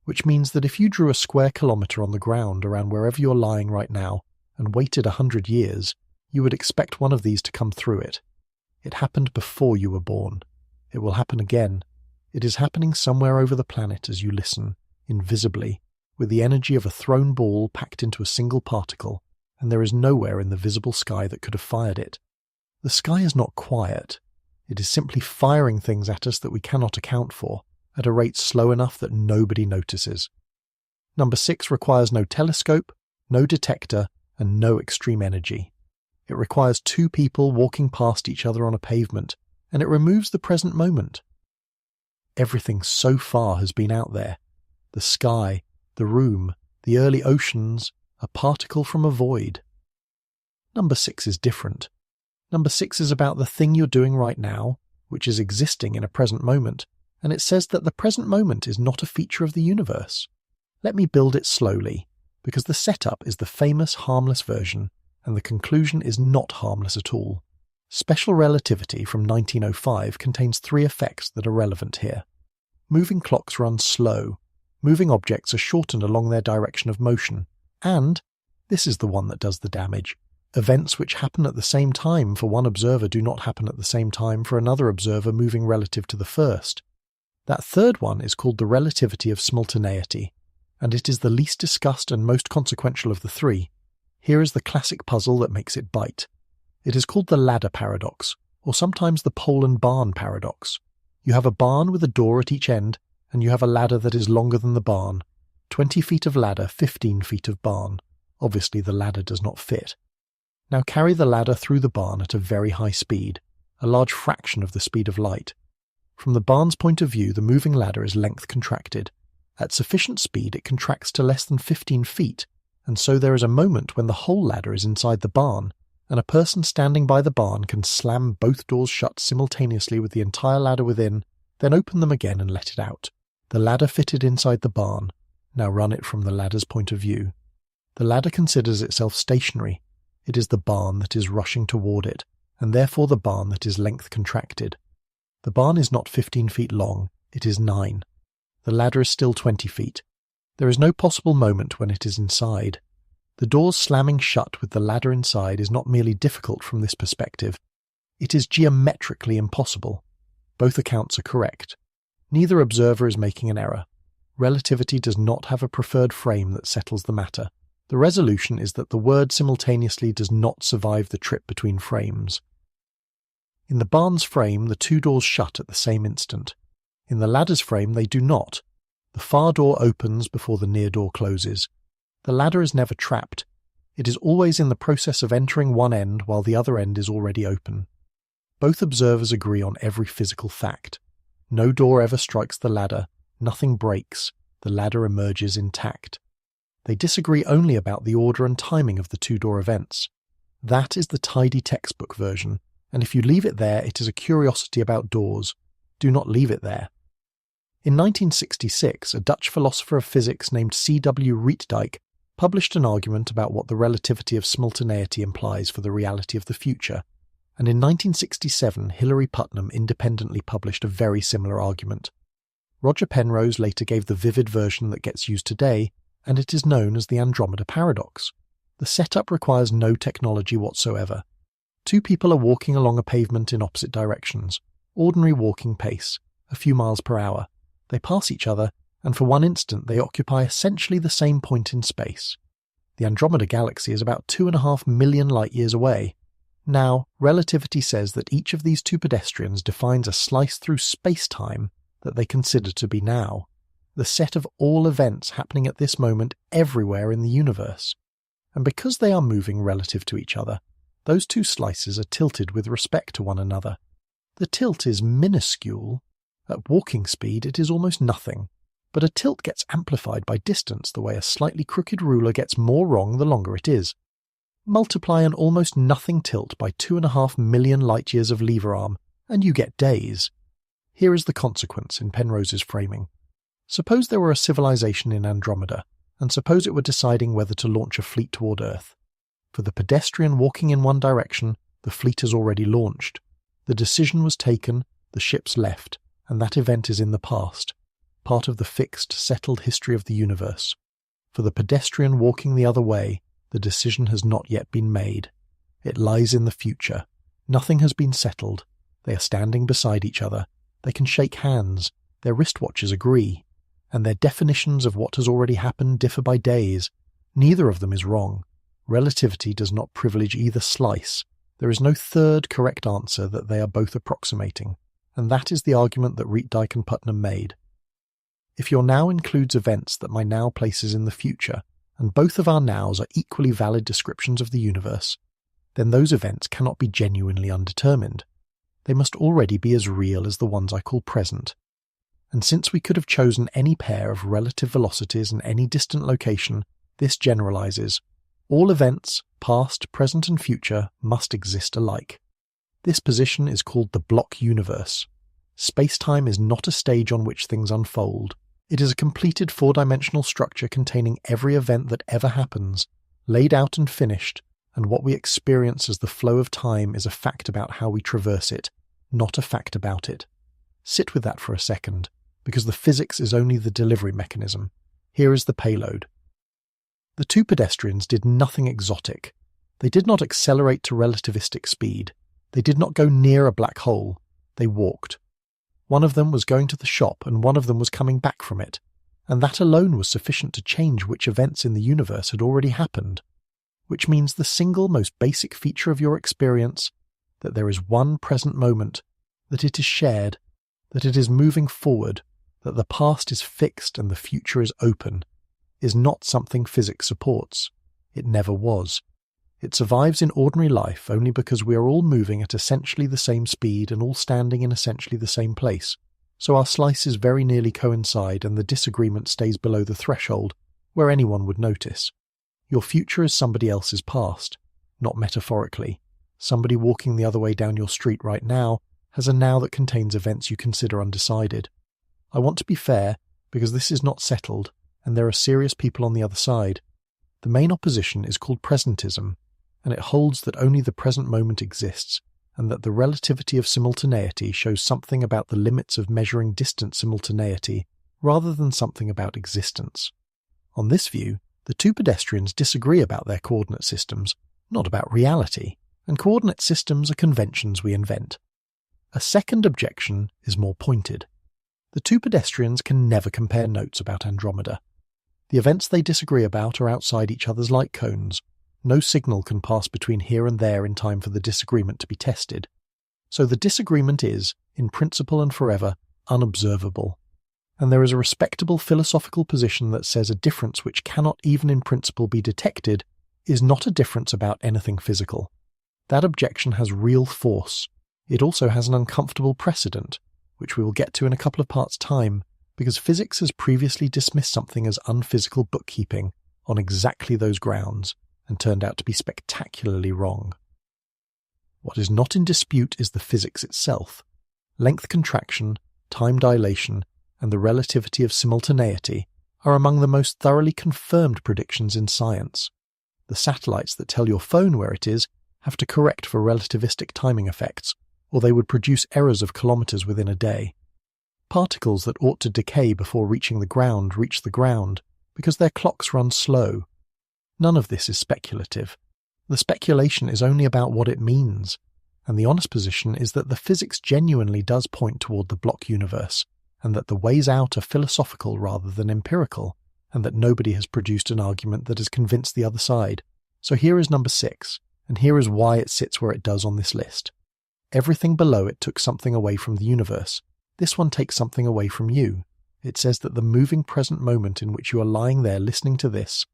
which means that if you drew a square kilometre on the ground around wherever you're lying right now and waited 100 years, you would expect one of these to come through it. It happened before you were born. It will happen again. It is happening somewhere over the planet as you listen, invisibly, with the energy of a thrown ball packed into a single particle, and there is nowhere in the visible sky that could have fired it. The sky is not quiet. It is simply firing things at us that we cannot account for, at a rate slow enough that nobody notices. Number 6 requires no telescope, no detector, and no extreme energy. It requires 2 people walking past each other on a pavement, and it removes the present moment. Everything so far has been out there. The sky, the room, the early oceans, a particle from a void. Number 6 is different. Number 6 is about the thing you're doing right now, which is existing in a present moment, and it says that the present moment is not a feature of the universe. Let me build it slowly, because the setup is the famous harmless version, and the conclusion is not harmless at all. Special relativity from 1905 contains 3 effects that are relevant here. Moving clocks run slow, moving objects are shortened along their direction of motion, and, this is the one that does the damage, events which happen at the same time for one observer do not happen at the same time for another observer moving relative to the first. That third one is called the relativity of simultaneity, and it is the least discussed and most consequential of the 3. Here is the classic puzzle that makes it bite. It is called the ladder paradox, or sometimes the pole and barn paradox. You have a barn with a door at each end, and you have a ladder that is longer than the barn. 20 feet of ladder, 15 feet of barn. Obviously the ladder does not fit. Now carry the ladder through the barn at a very high speed, a large fraction of the speed of light. From the barn's point of view, the moving ladder is length contracted. At sufficient speed, it contracts to less than 15 feet, and so there is a moment when the whole ladder is inside the barn, and a person standing by the barn can slam both doors shut simultaneously with the entire ladder within, then open them again and let it out. The ladder fitted inside the barn. Now run it from the ladder's point of view. The ladder considers itself stationary. It is the barn that is rushing toward it, and therefore the barn that is length contracted. The barn is not 15 feet long, it is 9. The ladder is still 20 feet. There is no possible moment when it is inside. The doors slamming shut with the ladder inside is not merely difficult from this perspective. It is geometrically impossible. Both accounts are correct. Neither observer is making an error. Relativity does not have a preferred frame that settles the matter. The resolution is that the word simultaneously does not survive the trip between frames. In the barn's frame, the 2 doors shut at the same instant. In the ladder's frame, they do not. The far door opens before the near door closes. The ladder is never trapped. It is always in the process of entering one end while the other end is already open. Both observers agree on every physical fact. No door ever strikes the ladder, nothing breaks, the ladder emerges intact. They disagree only about the order and timing of the 2-door events. That is the tidy textbook version, and if you leave it there, it is a curiosity about doors. Do not leave it there. In 1966, a Dutch philosopher of physics named C.W. Rietdijk published an argument about what the relativity of simultaneity implies for the reality of the future, and in 1967 Hilary Putnam independently published a very similar argument. Roger Penrose later gave the vivid version that gets used today, and it is known as the Andromeda paradox. The setup requires no technology whatsoever. 2 people are walking along a pavement in opposite directions, ordinary walking pace, a few miles per hour. They pass each other, and for one instant they occupy essentially the same point in space. The Andromeda galaxy is about 2.5 million light-years away. Now, relativity says that each of these 2 pedestrians defines a slice through space-time that they consider to be now, the set of all events happening at this moment everywhere in the universe. And because they are moving relative to each other, those 2 slices are tilted with respect to one another. The tilt is minuscule. At walking speed it is almost nothing, but a tilt gets amplified by distance the way a slightly crooked ruler gets more wrong the longer it is. Multiply an almost nothing tilt by 2.5 million light-years of lever arm, and you get days. Here is the consequence in Penrose's framing. Suppose there were a civilization in Andromeda, and suppose it were deciding whether to launch a fleet toward Earth. For the pedestrian walking in one direction, the fleet has already launched. The decision was taken, the ships left, and that event is in the past, part of the fixed, settled history of the universe. For the pedestrian walking the other way, the decision has not yet been made. It lies in the future. Nothing has been settled. They are standing beside each other. They can shake hands. Their wristwatches agree. And their definitions of what has already happened differ by days. Neither of them is wrong. Relativity does not privilege either slice. There is no third correct answer that they are both approximating, and that is the argument that Reitdijk and Putnam made. If your now includes events that my now places in the future, and both of our nows are equally valid descriptions of the universe, then those events cannot be genuinely undetermined. They must already be as real as the ones I call present. And since we could have chosen any pair of relative velocities in any distant location, this generalizes. All events, past, present and future, must exist alike. This position is called the block universe. Space-time is not a stage on which things unfold. It is a completed four-dimensional structure containing every event that ever happens, laid out and finished, and what we experience as the flow of time is a fact about how we traverse it, not a fact about it. Sit with that for a second, because the physics is only the delivery mechanism. Here is the payload. The two pedestrians did nothing exotic. They did not accelerate to relativistic speed. They did not go near a black hole. They walked. One of them was going to the shop and one of them was coming back from it, and that alone was sufficient to change which events in the universe had already happened, which means the single most basic feature of your experience, that there is one present moment, that it is shared, that it is moving forward, that the past is fixed and the future is open, is not something physics supports. It never was. It survives in ordinary life only because we are all moving at essentially the same speed and all standing in essentially the same place, so our slices very nearly coincide and the disagreement stays below the threshold where anyone would notice. Your future is somebody else's past, not metaphorically. Somebody walking the other way down your street right now has a now that contains events you consider undecided. I want to be fair, because this is not settled, and there are serious people on the other side. The main opposition is called presentism, and it holds that only the present moment exists, and that the relativity of simultaneity shows something about the limits of measuring distant simultaneity, rather than something about existence. On this view, the two pedestrians disagree about their coordinate systems, not about reality, and coordinate systems are conventions we invent. A second objection is more pointed. The two pedestrians can never compare notes about Andromeda. The events they disagree about are outside each other's light cones. No signal can pass between here and there in time for the disagreement to be tested. So the disagreement is, in principle and forever, unobservable. And there is a respectable philosophical position that says a difference which cannot even in principle be detected is not a difference about anything physical. That objection has real force. It also has an uncomfortable precedent, which we will get to in a couple of parts' time, because physics has previously dismissed something as unphysical bookkeeping on exactly those grounds, and turned out to be spectacularly wrong. What is not in dispute is the physics itself. Length contraction, time dilation, and the relativity of simultaneity are among the most thoroughly confirmed predictions in science. The satellites that tell your phone where it is have to correct for relativistic timing effects, or they would produce errors of kilometers within a day. Particles that ought to decay before reaching the ground reach the ground because their clocks run slow. None of this is speculative. The speculation is only about what it means, and the honest position is that the physics genuinely does point toward the block universe, and that the ways out are philosophical rather than empirical, and that nobody has produced an argument that has convinced the other side. So here is number 6, and here is why it sits where it does on this list. Everything below it took something away from the universe. This one takes something away from you. It says that the moving present moment in which you are lying there listening to this,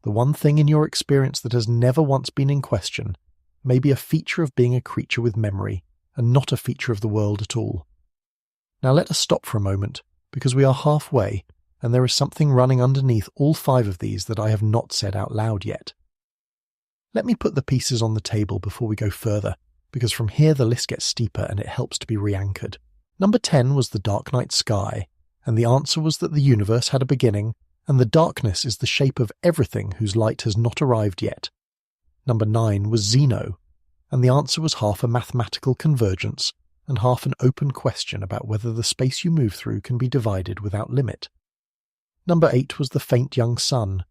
the one thing in your experience that has never once been in question, may be a feature of being a creature with memory, and not a feature of the world at all. Now let us stop for a moment, because we are halfway, and there is something running underneath all 5 of these that I have not said out loud yet. Let me put the pieces on the table before we go further, because from here the list gets steeper and it helps to be re-anchored. Number 10 was the dark night sky, and the answer was that the universe had a beginning, and the darkness is the shape of everything whose light has not arrived yet. Number 9 was Zeno, and the answer was half a mathematical convergence and half an open question about whether the space you move through can be divided without limit. Number 8 was the faint young sun,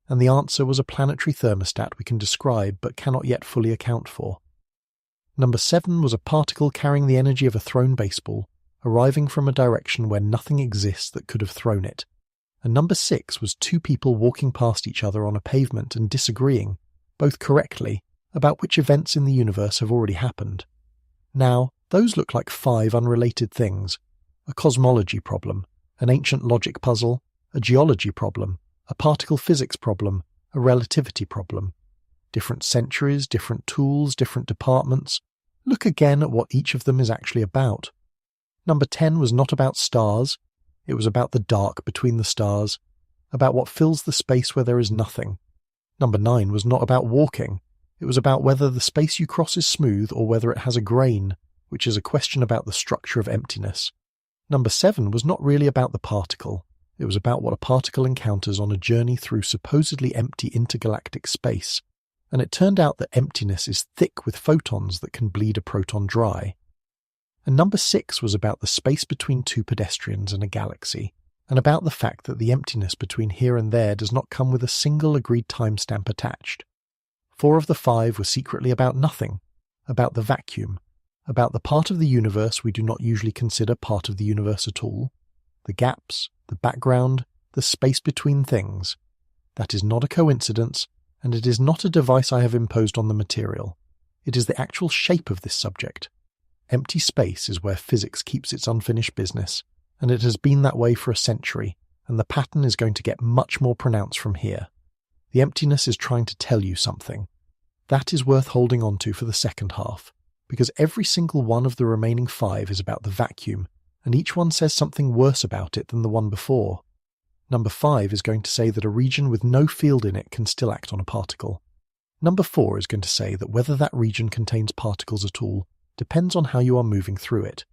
and the answer was a planetary thermostat we can describe but cannot yet fully account for. Number 7 was a particle carrying the energy of a thrown baseball, arriving from a direction where nothing exists that could have thrown it. And number 6 was 2 people walking past each other on a pavement and disagreeing, both correctly, about which events in the universe have already happened. Now, those look like 5 unrelated things: a cosmology problem, an ancient logic puzzle, a geology problem, a particle physics problem, a relativity problem. Different centuries, different tools, different departments. Look again at what each of them is actually about. Number 10 was not about stars. It was about the dark between the stars, about what fills the space where there is nothing. Number 9 was not about walking. It was about whether the space you cross is smooth or whether it has a grain, which is a question about the structure of emptiness. Number 7 was not really about the particle. It was about what a particle encounters on a journey through supposedly empty intergalactic space. And it turned out that emptiness is thick with photons that can bleed a proton dry. And number 6 was about the space between 2 pedestrians and a galaxy, and about the fact that the emptiness between here and there does not come with a single agreed timestamp attached. 4 of the 5 were secretly about nothing, about the vacuum, about the part of the universe we do not usually consider part of the universe at all, the gaps, the background, the space between things. That is not a coincidence, and it is not a device I have imposed on the material. It is the actual shape of this subject. Empty space is where physics keeps its unfinished business, and it has been that way for a century, and the pattern is going to get much more pronounced from here. The emptiness is trying to tell you something. That is worth holding on to for the second half, because every single one of the remaining 5 is about the vacuum, and each one says something worse about it than the one before. Number 5 is going to say that a region with no field in it can still act on a particle. Number 4 is going to say that whether that region contains particles at all depends on how you are moving through it.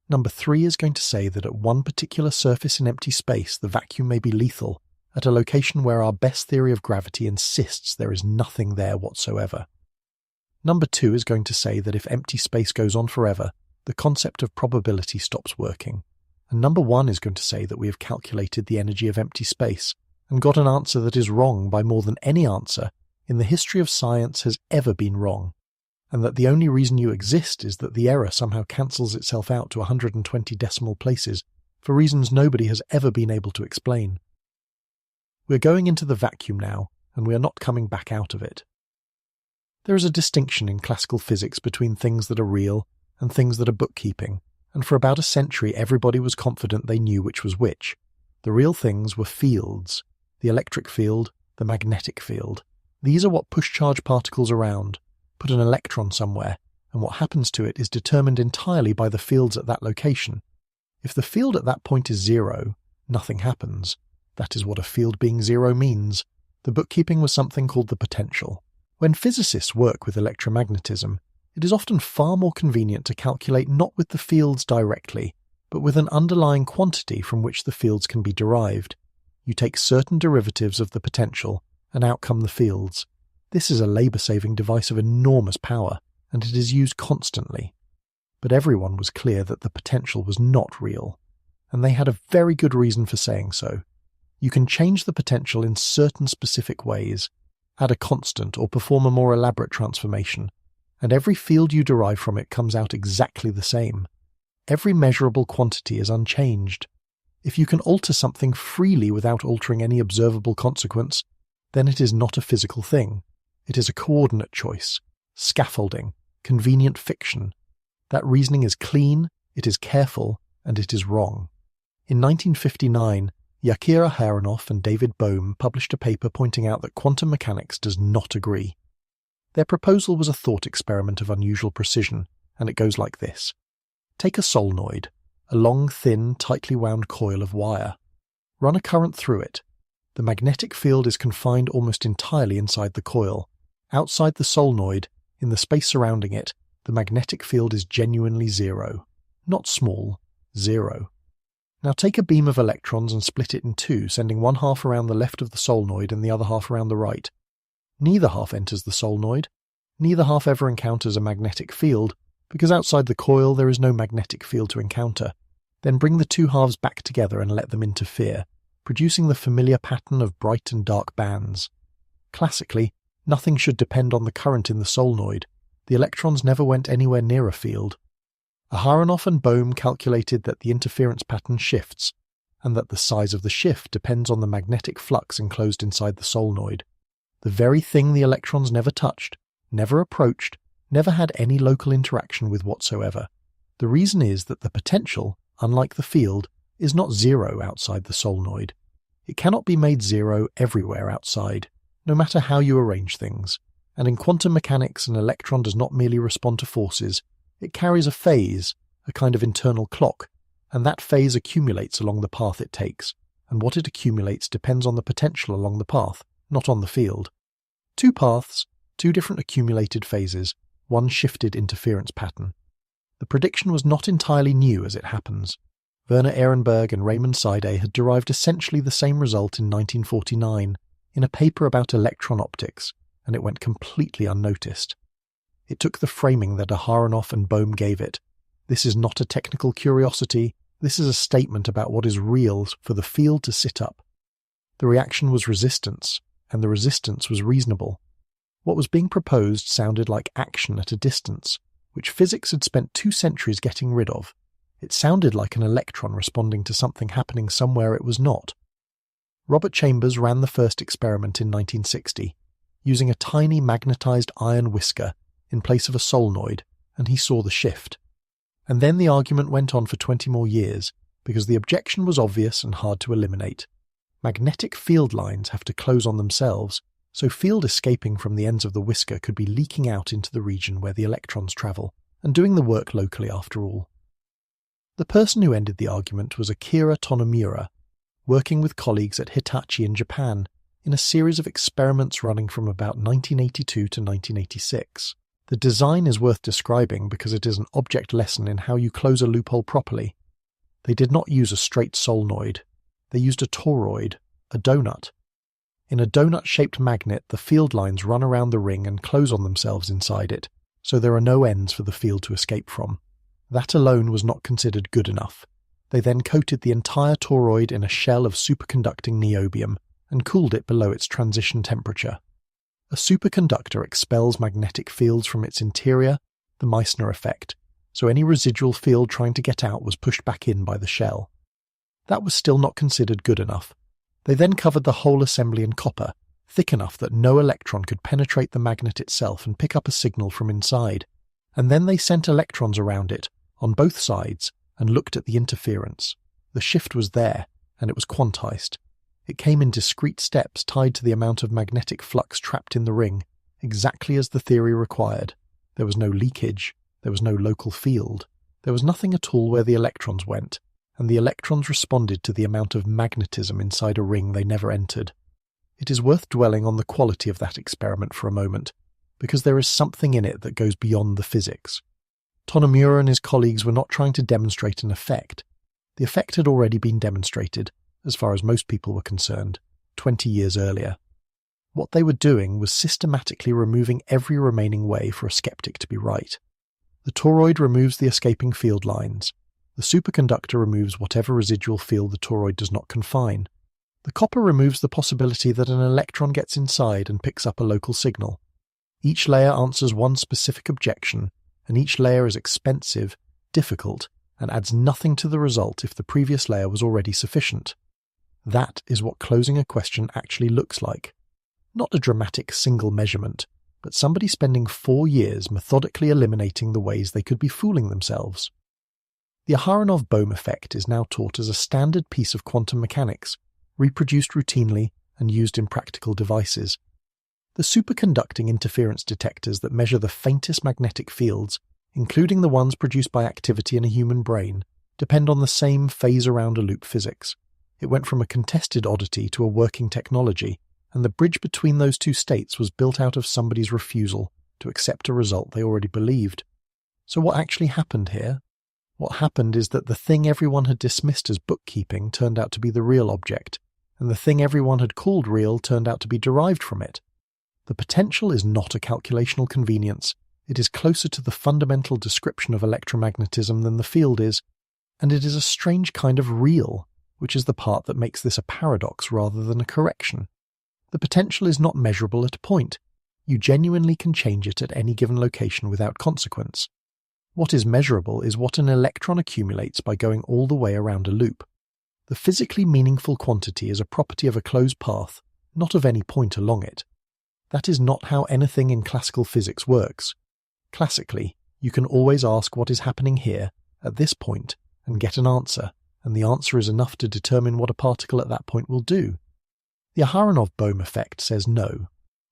Number 3 is going to say that at one particular surface in empty space the vacuum may be lethal, at a location where our best theory of gravity insists there is nothing there whatsoever. Number 2 is going to say that if empty space goes on forever, the concept of probability stops working. And number 1 is going to say that we have calculated the energy of empty space and got an answer that is wrong by more than any answer in the history of science has ever been wrong, and that the only reason you exist is that the error somehow cancels itself out to 120 decimal places for reasons nobody has ever been able to explain. We're going into the vacuum now, and we are not coming back out of it. There is a distinction in classical physics between things that are real and things that are bookkeeping, and for about a century everybody was confident they knew which was which. The real things were fields, the electric field, the magnetic field. These are what push charge particles around. Put an electron somewhere, and what happens to it is determined entirely by the fields at that location. If the field at that point is 0, nothing happens. That is what a field being 0 means. The bookkeeping was something called the potential. When physicists work with electromagnetism, it is often far more convenient to calculate not with the fields directly, but with an underlying quantity from which the fields can be derived. You take certain derivatives of the potential, and out come the fields. This is a labour-saving device of enormous power, and it is used constantly. But everyone was clear that the potential was not real, and they had a very good reason for saying so. You can change the potential in certain specific ways, add a constant or perform a more elaborate transformation, and every field you derive from it comes out exactly the same. Every measurable quantity is unchanged. If you can alter something freely without altering any observable consequence, then it is not a physical thing. It is a coordinate choice, scaffolding, convenient fiction. That reasoning is clean, it is careful, and it is wrong. In 1959, Yakira Haronoff and David Bohm published a paper pointing out that quantum mechanics does not agree. Their proposal was a thought experiment of unusual precision, and it goes like this. Take a solenoid, a long, thin, tightly wound coil of wire. Run a current through it. The magnetic field is confined almost entirely inside the coil. Outside the solenoid, in the space surrounding it, the magnetic field is genuinely 0. Not small, 0. Now take a beam of electrons and split it in 2, sending one half around the left of the solenoid and the other half around the right. Neither half enters the solenoid. Neither half ever encounters a magnetic field, because outside the coil there is no magnetic field to encounter. Then bring the 2 halves back together and let them interfere, producing the familiar pattern of bright and dark bands. Classically, nothing should depend on the current in the solenoid. The electrons never went anywhere near a field. Aharonoff and Bohm calculated that the interference pattern shifts, and that the size of the shift depends on the magnetic flux enclosed inside the solenoid. The very thing the electrons never touched, never approached, never had any local interaction with whatsoever. The reason is that the potential, unlike the field, is not zero outside the solenoid. It cannot be made zero everywhere outside, no matter how you arrange things. And in quantum mechanics, an electron does not merely respond to forces, it carries a phase, a kind of internal clock, and that phase accumulates along the path it takes, and what it accumulates depends on the potential along the path, not on the field. Two paths, two different accumulated phases, one shifted interference pattern. The prediction was not entirely new as it happens. Werner Ehrenberg and Raymond Seide had derived essentially the same result in 1949 in a paper about electron optics, and it went completely unnoticed. It took the framing that Aharonov and Bohm gave it. This is not a technical curiosity, this is a statement about what is real for the field to sit up. The reaction was resistance, and the resistance was reasonable. What was being proposed sounded like action at a distance, which physics had spent 2 centuries getting rid of. It sounded like an electron responding to something happening somewhere it was not. Robert Chambers ran the first experiment in 1960, using a tiny magnetized iron whisker in place of a solenoid, and he saw the shift. And then the argument went on for 20 more years, because the objection was obvious and hard to eliminate. Magnetic field lines have to close on themselves, so field escaping from the ends of the whisker could be leaking out into the region where the electrons travel, and doing the work locally after all. The person who ended the argument was Akira Tonomura, working with colleagues at Hitachi in Japan in a series of experiments running from about 1982 to 1986. The design is worth describing because it is an object lesson in how you close a loophole properly. They did not use a straight solenoid. They used a toroid, a donut. In a donut-shaped magnet, the field lines run around the ring and close on themselves inside it, so there are no ends for the field to escape from. That alone was not considered good enough. They then coated the entire toroid in a shell of superconducting niobium and cooled it below its transition temperature. A superconductor expels magnetic fields from its interior, the Meissner effect, so any residual field trying to get out was pushed back in by the shell. That was still not considered good enough. They then covered the whole assembly in copper, thick enough that no electron could penetrate the magnet itself and pick up a signal from inside, and then they sent electrons around it, on both sides, and looked at the interference. The shift was there, and it was quantized. It came in discrete steps tied to the amount of magnetic flux trapped in the ring, exactly as the theory required. There was no leakage, there was no local field, there was nothing at all where the electrons went, and the electrons responded to the amount of magnetism inside a ring they never entered. It is worth dwelling on the quality of that experiment for a moment, because there is something in it that goes beyond the physics. Tonomura and his colleagues were not trying to demonstrate an effect. The effect had already been demonstrated, as far as most people were concerned, 20 years earlier. What they were doing was systematically removing every remaining way for a skeptic to be right. The toroid removes the escaping field lines. The superconductor removes whatever residual field the toroid does not confine. The copper removes the possibility that an electron gets inside and picks up a local signal. Each layer answers one specific objection, and each layer is expensive, difficult, and adds nothing to the result if the previous layer was already sufficient. That is what closing a question actually looks like. Not a dramatic single measurement, but somebody spending 4 years methodically eliminating the ways they could be fooling themselves. The Aharonov-Bohm effect is now taught as a standard piece of quantum mechanics, reproduced routinely and used in practical devices. The superconducting interference detectors that measure the faintest magnetic fields, including the ones produced by activity in a human brain, depend on the same phase-around-a-loop physics. It went from a contested oddity to a working technology, and the bridge between those two states was built out of somebody's refusal to accept a result they already believed. So what actually happened here? What happened is that the thing everyone had dismissed as bookkeeping turned out to be the real object, and the thing everyone had called real turned out to be derived from it. The potential is not a calculational convenience. It is closer to the fundamental description of electromagnetism than the field is, and it is a strange kind of real, which is the part that makes this a paradox rather than a correction. The potential is not measurable at a point. You genuinely can change it at any given location without consequence. What is measurable is what an electron accumulates by going all the way around a loop. The physically meaningful quantity is a property of a closed path, not of any point along it. That is not how anything in classical physics works. Classically, you can always ask what is happening here, at this point, and get an answer, and the answer is enough to determine what a particle at that point will do. The Aharonov-Bohm effect says no.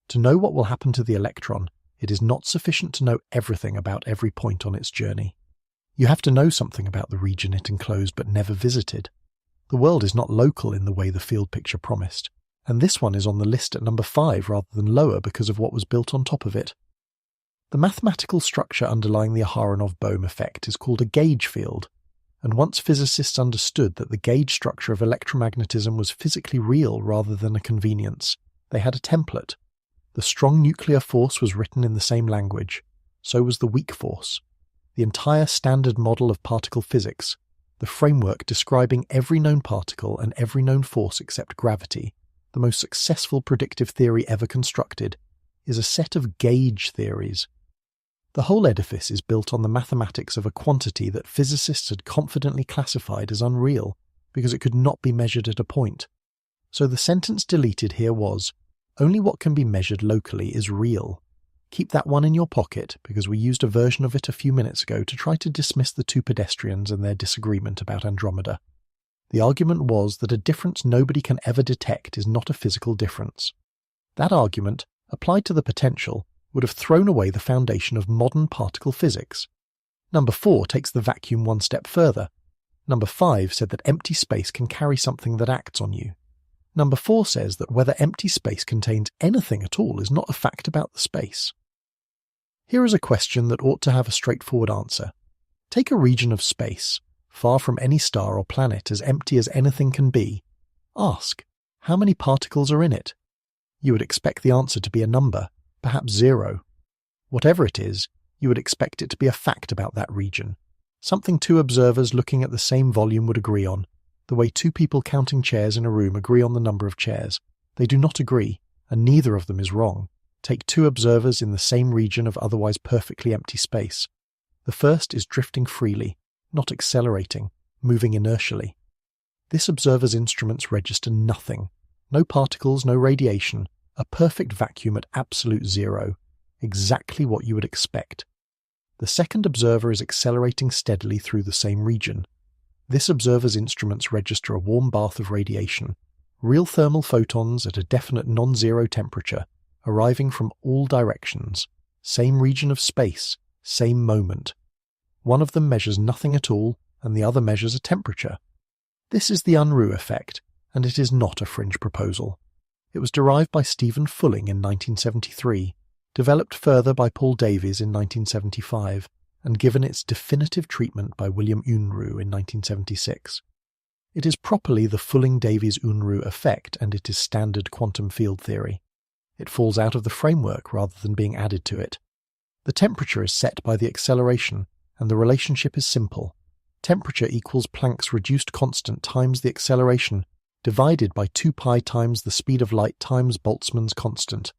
To know what will happen to the electron, it is not sufficient to know everything about every point on its journey. You have to know something about the region it enclosed but never visited. The world is not local in the way the field picture promised, and this one is on the list at number 5 rather than lower because of what was built on top of it. The mathematical structure underlying the Aharonov-Bohm effect is called a gauge field, and once physicists understood that the gauge structure of electromagnetism was physically real rather than a convenience, they had a template. The strong nuclear force was written in the same language, so was the weak force. The entire standard model of particle physics, the framework describing every known particle and every known force except gravity, the most successful predictive theory ever constructed, is a set of gauge theories. The whole edifice is built on the mathematics of a quantity that physicists had confidently classified as unreal because it could not be measured at a point. So the sentence deleted here was, only what can be measured locally is real. Keep that one in your pocket because we used a version of it a few minutes ago to try to dismiss the two pedestrians and their disagreement about Andromeda. The argument was that a difference nobody can ever detect is not a physical difference. That argument, applied to the potential, would have thrown away the foundation of modern particle physics. Number 4 takes the vacuum one step further. Number 5 said that empty space can carry something that acts on you. Number 4 says that whether empty space contains anything at all is not a fact about the space. Here is a question that ought to have a straightforward answer. Take a region of space, far from any star or planet, as empty as anything can be. Ask, how many particles are in it? You would expect the answer to be a number, perhaps 0. Whatever it is, you would expect it to be a fact about that region, something two observers looking at the same volume would agree on, the way two people counting chairs in a room agree on the number of chairs. They do not agree, and neither of them is wrong. Take two observers in the same region of otherwise perfectly empty space. The first is drifting freely, not accelerating, moving inertially. This observer's instruments register nothing. No particles, no radiation, a perfect vacuum at absolute 0, exactly what you would expect. The second observer is accelerating steadily through the same region. This observer's instruments register a warm bath of radiation, real thermal photons at a definite non-zero temperature, arriving from all directions, same region of space, same moment. One of them measures nothing at all, and the other measures a temperature. This is the Unruh effect, and it is not a fringe proposal. It was derived by Stephen Fulling in 1973, developed further by Paul Davies in 1975, and given its definitive treatment by William Unruh in 1976. It is properly the Fulling-Davies-Unruh effect, and it is standard quantum field theory. It falls out of the framework rather than being added to it. The temperature is set by the acceleration, and the relationship is simple. Temperature equals Planck's reduced constant times the acceleration, divided by 2 pi times the speed of light times Boltzmann's constant.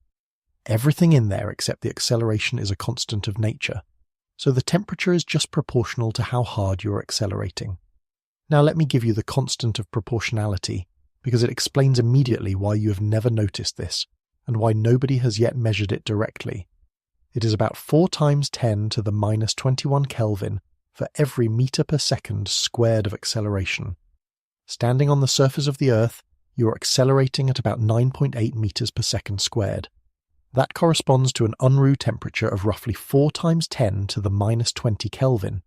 Everything in there except the acceleration is a constant of nature, so the temperature is just proportional to how hard you are accelerating. Now let me give you the constant of proportionality, because it explains immediately why you have never noticed this, and why nobody has yet measured it directly. It is about 4 times 10 to the minus 21 Kelvin for every meter per second squared of acceleration. Standing on the surface of the Earth, you are accelerating at about 9.8 meters per second squared. That corresponds to an Unruh temperature of roughly 4 times 10 to the minus 20 Kelvin.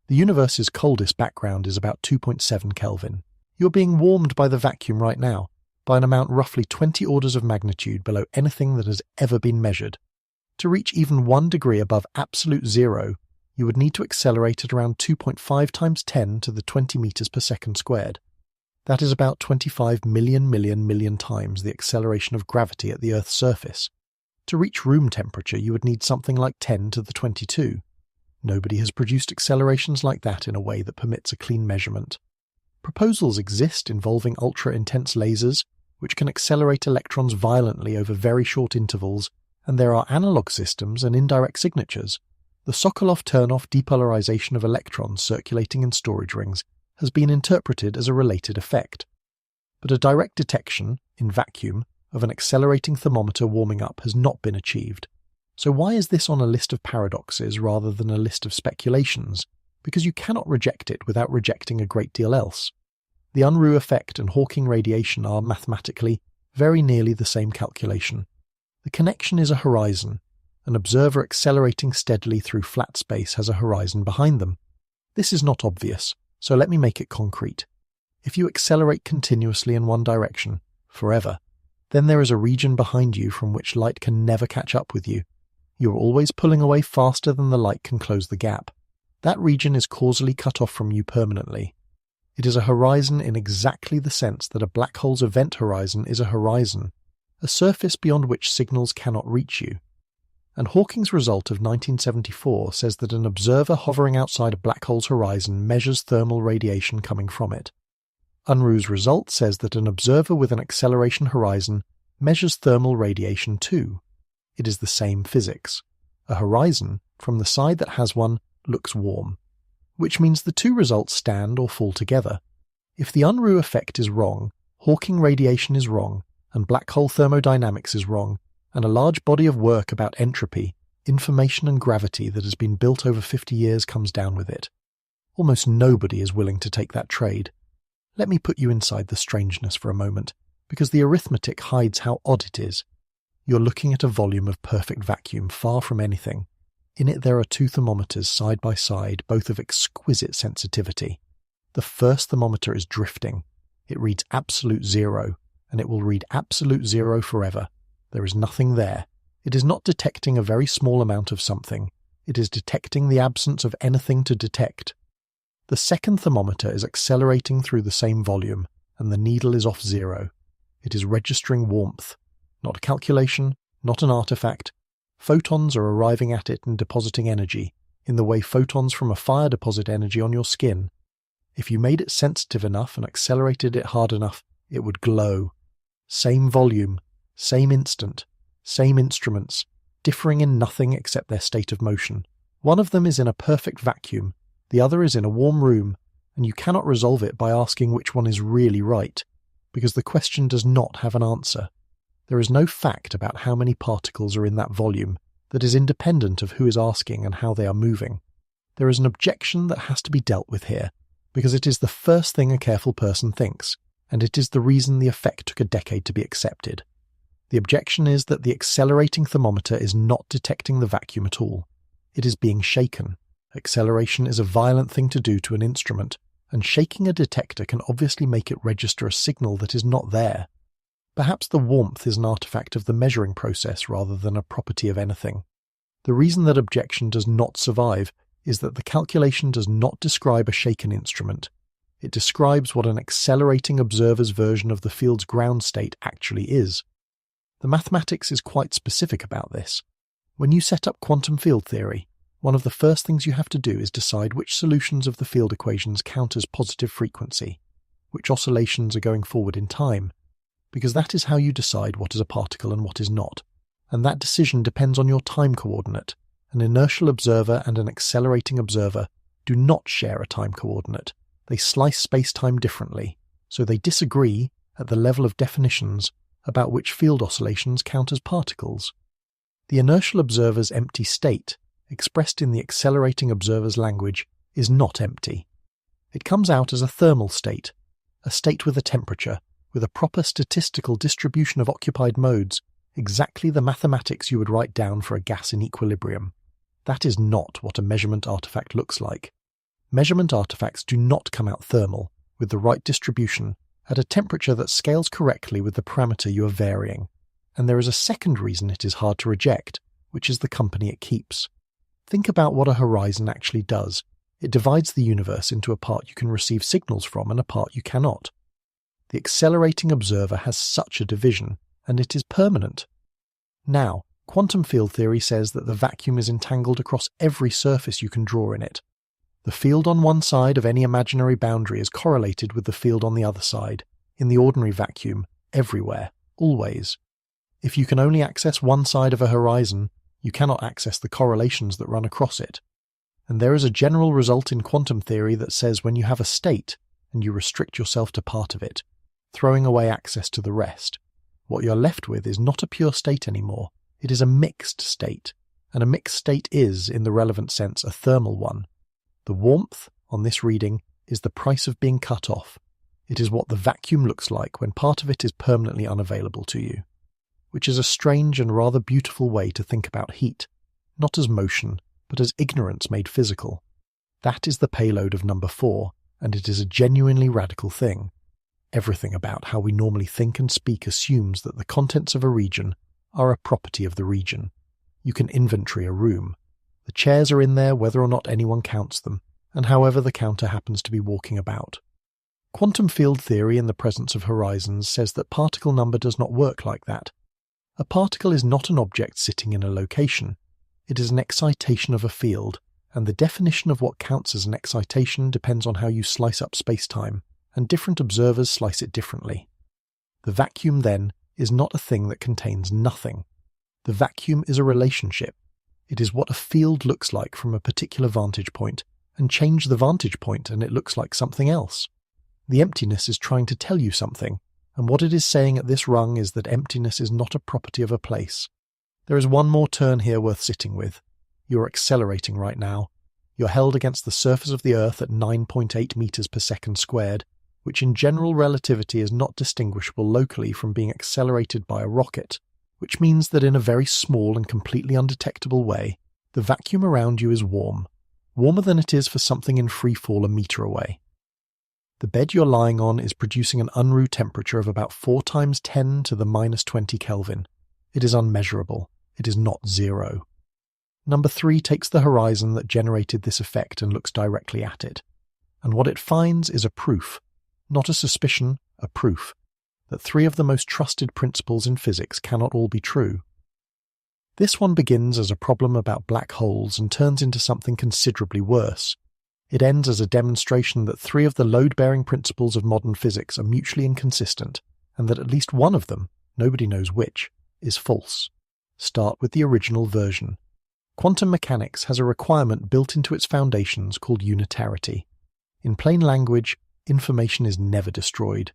The universe's coldest background is about 2.7 Kelvin. You are being warmed by the vacuum right now, by an amount roughly 20 orders of magnitude below anything that has ever been measured. To reach even 1 degree above absolute 0, you would need to accelerate at around 2.5 times 10 to the 20 meters per second squared. That is about 25 million times the acceleration of gravity at the Earth's surface. To reach room temperature, you would need something like 10 to the 22. Nobody has produced accelerations like that in a way that permits a clean measurement. Proposals exist involving ultra-intense lasers, which can accelerate electrons violently over very short intervals, and there are analog systems and indirect signatures. The Sokolov-Chernoff depolarization of electrons circulating in storage rings has been interpreted as a related effect. But a direct detection, in vacuum, of an accelerating thermometer warming up has not been achieved. So why is this on a list of paradoxes rather than a list of speculations? Because you cannot reject it without rejecting a great deal else. The Unruh effect and Hawking radiation are mathematically very nearly the same calculation. The connection is a horizon. An observer accelerating steadily through flat space has a horizon behind them. This is not obvious, so let me make it concrete. If you accelerate continuously in one direction, forever, then there is a region behind you from which light can never catch up with you. You are always pulling away faster than the light can close the gap. That region is causally cut off from you permanently. It is a horizon in exactly the sense that a black hole's event horizon is a horizon, a surface beyond which signals cannot reach you. And Hawking's result of 1974 says that an observer hovering outside a black hole's horizon measures thermal radiation coming from it. Unruh's result says that an observer with an acceleration horizon measures thermal radiation too. It is the same physics. A horizon, from the side that has one, looks warm, which means the two results stand or fall together. If the Unruh effect is wrong, Hawking radiation is wrong, and black hole thermodynamics is wrong, and a large body of work about entropy, information and gravity that has been built over 50 years comes down with it. Almost nobody is willing to take that trade. Let me put you inside the strangeness for a moment, because the arithmetic hides how odd it is. You're looking at a volume of perfect vacuum far from anything. In it there are two thermometers side by side, both of exquisite sensitivity. The first thermometer is drifting. It reads absolute zero, and it will read absolute zero forever. There is nothing there. It is not detecting a very small amount of something. It is detecting the absence of anything to detect. The second thermometer is accelerating through the same volume, and the needle is off zero. It is registering warmth. Not a calculation, not an artifact. Photons are arriving at it and depositing energy, in the way photons from a fire deposit energy on your skin. If you made it sensitive enough and accelerated it hard enough, it would glow. Same volume, same instant, same instruments, differing in nothing except their state of motion. One of them is in a perfect vacuum, the other is in a warm room, and you cannot resolve it by asking which one is really right, because the question does not have an answer. There is no fact about how many particles are in that volume that is independent of who is asking and how they are moving. There is an objection that has to be dealt with here, because it is the first thing a careful person thinks, and it is the reason the effect took a decade to be accepted. The objection is that the accelerating thermometer is not detecting the vacuum at all. It is being shaken. Acceleration is a violent thing to do to an instrument, and shaking a detector can obviously make it register a signal that is not there. Perhaps the warmth is an artifact of the measuring process rather than a property of anything. The reason that objection does not survive is that the calculation does not describe a shaken instrument. It describes what an accelerating observer's version of the field's ground state actually is. The mathematics is quite specific about this. When you set up quantum field theory, one of the first things you have to do is decide which solutions of the field equations count as positive frequency, which oscillations are going forward in time, because that is how you decide what is a particle and what is not, and that decision depends on your time coordinate. An inertial observer and an accelerating observer do not share a time coordinate. They slice space-time differently, so they disagree at the level of definitions about which field oscillations count as particles. The inertial observer's empty state, expressed in the accelerating observer's language, is not empty. It comes out as a thermal state, a state with a temperature, with a proper statistical distribution of occupied modes, exactly the mathematics you would write down for a gas in equilibrium. That is not what a measurement artifact looks like. Measurement artifacts do not come out thermal, with the right distribution, at a temperature that scales correctly with the parameter you are varying. And there is a second reason it is hard to reject, which is the company it keeps. Think about what a horizon actually does. It divides the universe into a part you can receive signals from and a part you cannot. The accelerating observer has such a division, and it is permanent. Now, quantum field theory says that the vacuum is entangled across every surface you can draw in it. The field on one side of any imaginary boundary is correlated with the field on the other side, in the ordinary vacuum, everywhere, always. If you can only access one side of a horizon, you cannot access the correlations that run across it. And there is a general result in quantum theory that says when you have a state, and you restrict yourself to part of it, throwing away access to the rest, What you're left with is not a pure state anymore, it is a mixed state, and a mixed state is, in the relevant sense, a thermal one. The warmth, on this reading, is the price of being cut off. It is what the vacuum looks like when part of it is permanently unavailable to you, which is a strange and rather beautiful way to think about heat, not as motion, but as ignorance made physical. That is the payload of number 4, and it is a genuinely radical thing. Everything about how we normally think and speak assumes that the contents of a region are a property of the region. You can inventory a room. The chairs are in there whether or not anyone counts them, and however the counter happens to be walking about. Quantum field theory in the presence of horizons says that particle number does not work like that. A particle is not an object sitting in a location. It is an excitation of a field, and the definition of what counts as an excitation depends on how you slice up space-time, and different observers slice it differently. The vacuum, then, is not a thing that contains nothing. The vacuum is a relationship. It is what a field looks like from a particular vantage point, and change the vantage point and it looks like something else. The emptiness is trying to tell you something, and what it is saying at this rung is that emptiness is not a property of a place. There is one more turn here worth sitting with. You are accelerating right now. You're held against the surface of the Earth at 9.8 meters per second squared, which in general relativity is not distinguishable locally from being accelerated by a rocket, which means that in a very small and completely undetectable way, the vacuum around you is warm, warmer than it is for something in free fall a meter away. The bed you're lying on is producing an Unruh temperature of about 4 times 10 to the minus 20 Kelvin. It is unmeasurable. It is not zero. Number 3 takes the horizon that generated this effect and looks directly at it. And what it finds is a proof, not a suspicion, a proof, that 3 of the most trusted principles in physics cannot all be true. This one begins as a problem about black holes and turns into something considerably worse. It ends as a demonstration that 3 of the load-bearing principles of modern physics are mutually inconsistent, and that at least one of them, nobody knows which, is false. Start with the original version. Quantum mechanics has a requirement built into its foundations called unitarity. In plain language, information is never destroyed.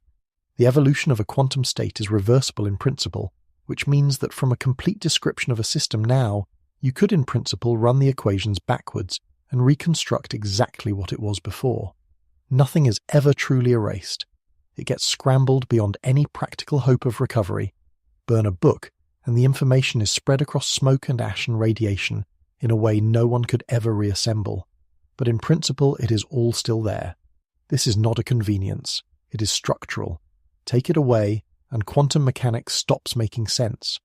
The evolution of a quantum state is reversible in principle, which means that from a complete description of a system now, you could in principle run the equations backwards and reconstruct exactly what it was before. Nothing is ever truly erased. It gets scrambled beyond any practical hope of recovery. Burn a book, and the information is spread across smoke and ash and radiation in a way no one could ever reassemble. But in principle, it is all still there. This is not a convenience. It is structural. Take it away, and quantum mechanics stops making sense.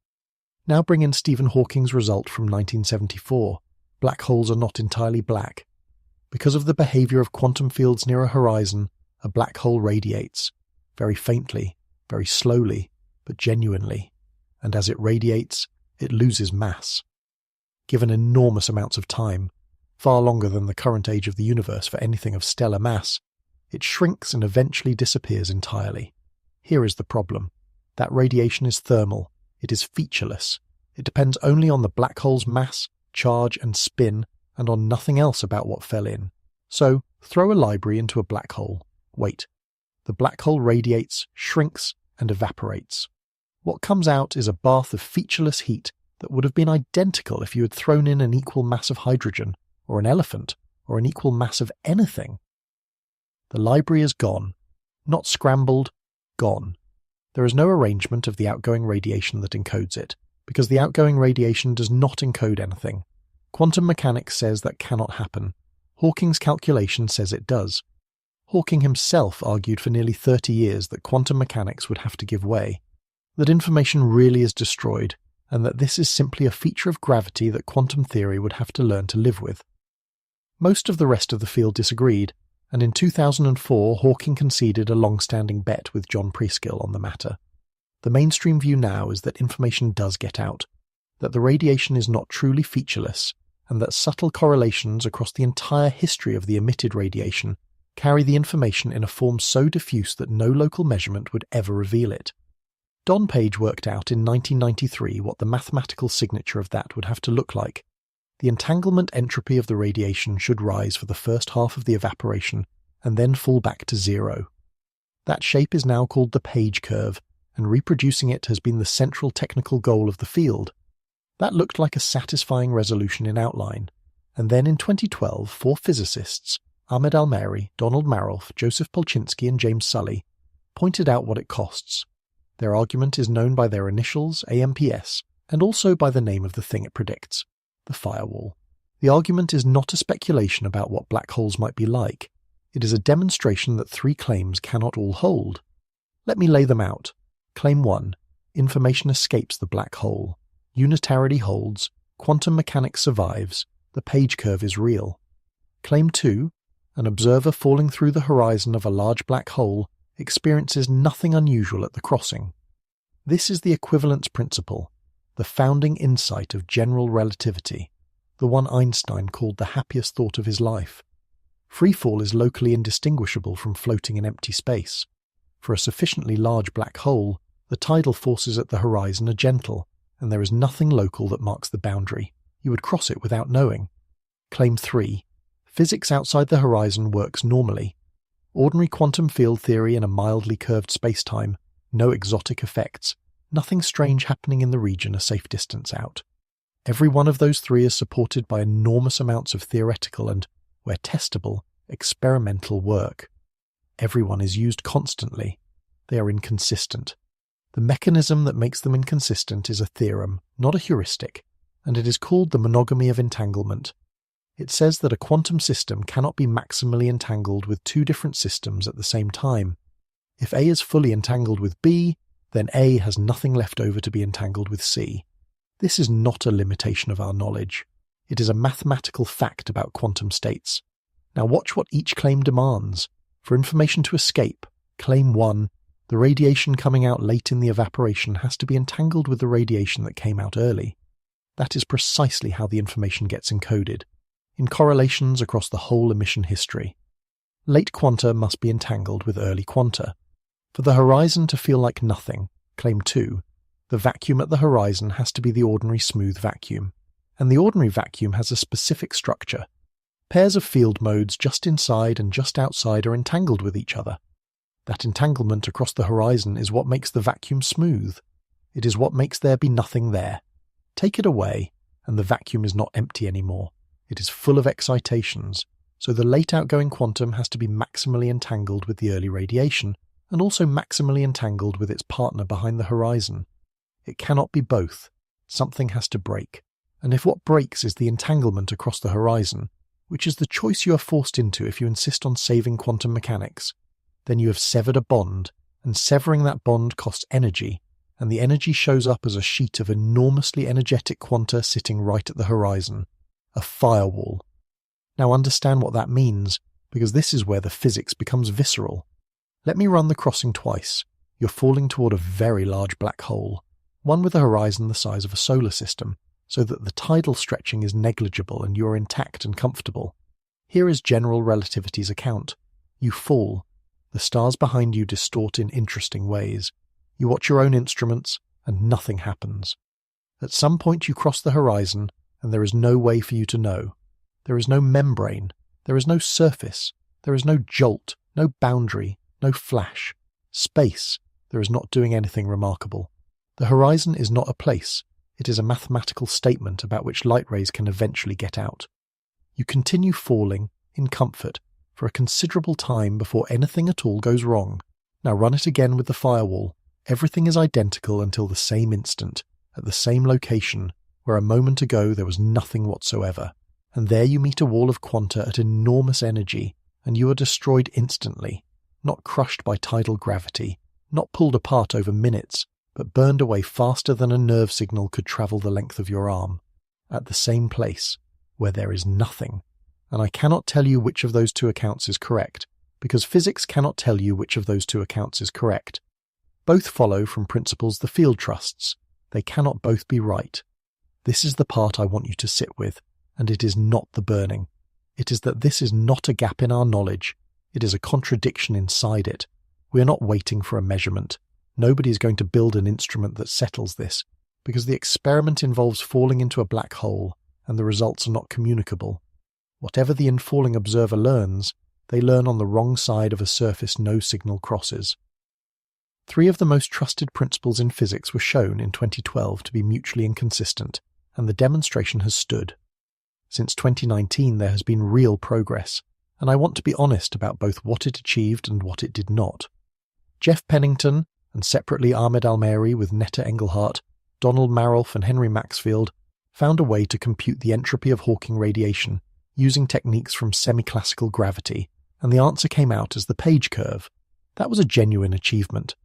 Now bring in Stephen Hawking's result from 1974. Black holes are not entirely black. Because of the behavior of quantum fields near a horizon, a black hole radiates, very faintly, very slowly, but genuinely, and as it radiates, it loses mass. Given enormous amounts of time, far longer than the current age of the universe for anything of stellar mass, it shrinks and eventually disappears entirely. Here is the problem. That radiation is thermal, it is featureless, it depends only on the black hole's mass, charge and spin, and on nothing else about what fell in. So, throw a library into a black hole. Wait. The black hole radiates, shrinks, and evaporates. What comes out is a bath of featureless heat that would have been identical if you had thrown in an equal mass of hydrogen, or an elephant, or an equal mass of anything. The library is gone. Not scrambled, gone. There is no arrangement of the outgoing radiation that encodes it, because the outgoing radiation does not encode anything. Quantum mechanics says that cannot happen. Hawking's calculation says it does. Hawking himself argued for nearly 30 years that quantum mechanics would have to give way, that information really is destroyed, and that this is simply a feature of gravity that quantum theory would have to learn to live with. Most of the rest of the field disagreed, and in 2004 Hawking conceded a long-standing bet with John Preskill on the matter. The mainstream view now is that information does get out, that the radiation is not truly featureless, and that subtle correlations across the entire history of the emitted radiation carry the information in a form so diffuse that no local measurement would ever reveal it. Don Page worked out in 1993 what the mathematical signature of that would have to look like. The entanglement entropy of the radiation should rise for the first half of the evaporation and then fall back to zero. That shape is now called the Page curve, and reproducing it has been the central technical goal of the field. That looked like a satisfying resolution in outline, and then in 2012, 4 physicists, Ahmed Almeri, Donald Maroff, Joseph Polchinski and James Sully, pointed out what it costs. Their argument is known by their initials, AMPS, and also by the name of the thing it predicts, the firewall. The argument is not a speculation about what black holes might be like. It is a demonstration that 3 claims cannot all hold. Let me lay them out. Claim 1. Information escapes the black hole. Unitarity holds. Quantum mechanics survives. The page curve is real. Claim 2. An observer falling through the horizon of a large black hole experiences nothing unusual at the crossing. This is the equivalence principle, the founding insight of general relativity, the one Einstein called the happiest thought of his life. Freefall is locally indistinguishable from floating in empty space. For a sufficiently large black hole, the tidal forces at the horizon are gentle, and there is nothing local that marks the boundary. You would cross it without knowing. Claim 3. Physics outside the horizon works normally. Ordinary quantum field theory in a mildly curved spacetime, no exotic effects, nothing strange happening in the region a safe distance out. Every one of those 3 is supported by enormous amounts of theoretical and, where testable, experimental work. Every one is used constantly. They are inconsistent. The mechanism that makes them inconsistent is a theorem, not a heuristic, and it is called the monogamy of entanglement. It says that a quantum system cannot be maximally entangled with 2 different systems at the same time. If A is fully entangled with B, then A has nothing left over to be entangled with C. This is not a limitation of our knowledge. It is a mathematical fact about quantum states. Now watch what each claim demands. For information to escape, claim 1, the radiation coming out late in the evaporation has to be entangled with the radiation that came out early. That is precisely how the information gets encoded, in correlations across the whole emission history. Late quanta must be entangled with early quanta. For the horizon to feel like nothing, claim 2, the vacuum at the horizon has to be the ordinary smooth vacuum, and the ordinary vacuum has a specific structure. Pairs of field modes just inside and just outside are entangled with each other. That entanglement across the horizon is what makes the vacuum smooth. It is what makes there be nothing there. Take it away, and the vacuum is not empty anymore. It is full of excitations, so the late outgoing quantum has to be maximally entangled with the early radiation, and also maximally entangled with its partner behind the horizon. It cannot be both. Something has to break. And if what breaks is the entanglement across the horizon, which is the choice you are forced into if you insist on saving quantum mechanics, then you have severed a bond, and severing that bond costs energy, and the energy shows up as a sheet of enormously energetic quanta sitting right at the horizon. A firewall. Now understand what that means, because this is where the physics becomes visceral. Let me run the crossing twice. You're falling toward a very large black hole, one with a horizon the size of a solar system, so that the tidal stretching is negligible and you are intact and comfortable. Here is general relativity's account. You fall. The stars behind you distort in interesting ways. You watch your own instruments, and nothing happens. At some point you cross the horizon, and there is no way for you to know. There is no membrane, there is no surface, there is no jolt, no boundary, no flash. Space, there is not doing anything remarkable. The horizon is not a place, it is a mathematical statement about which light rays can eventually get out. You continue falling, in comfort, for a considerable time before anything at all goes wrong. Now run it again with the firewall. Everything is identical until the same instant, at the same location, where a moment ago there was nothing whatsoever, and there you meet a wall of quanta at enormous energy, and you are destroyed instantly, not crushed by tidal gravity, not pulled apart over minutes, but burned away faster than a nerve signal could travel the length of your arm, at the same place, where there is nothing. And I cannot tell you which of those 2 accounts is correct, because physics cannot tell you which of those 2 accounts is correct. Both follow from principles the field trusts. They cannot both be right. This is the part I want you to sit with, and it is not the burning. It is that this is not a gap in our knowledge. It is a contradiction inside it. We are not waiting for a measurement. Nobody is going to build an instrument that settles this, because the experiment involves falling into a black hole, and the results are not communicable. Whatever the infalling observer learns, they learn on the wrong side of a surface no signal crosses. 3 of the most trusted principles in physics were shown in 2012 to be mutually inconsistent, and the demonstration has stood. Since 2019 there has been real progress, and I want to be honest about both what it achieved and what it did not. Jeff Pennington, and separately Ahmed Almeri with Netta Engelhardt, Donald Marolf and Henry Maxfield, found a way to compute the entropy of Hawking radiation using techniques from semi-classical gravity, and the answer came out as the Page curve. That was a genuine achievement.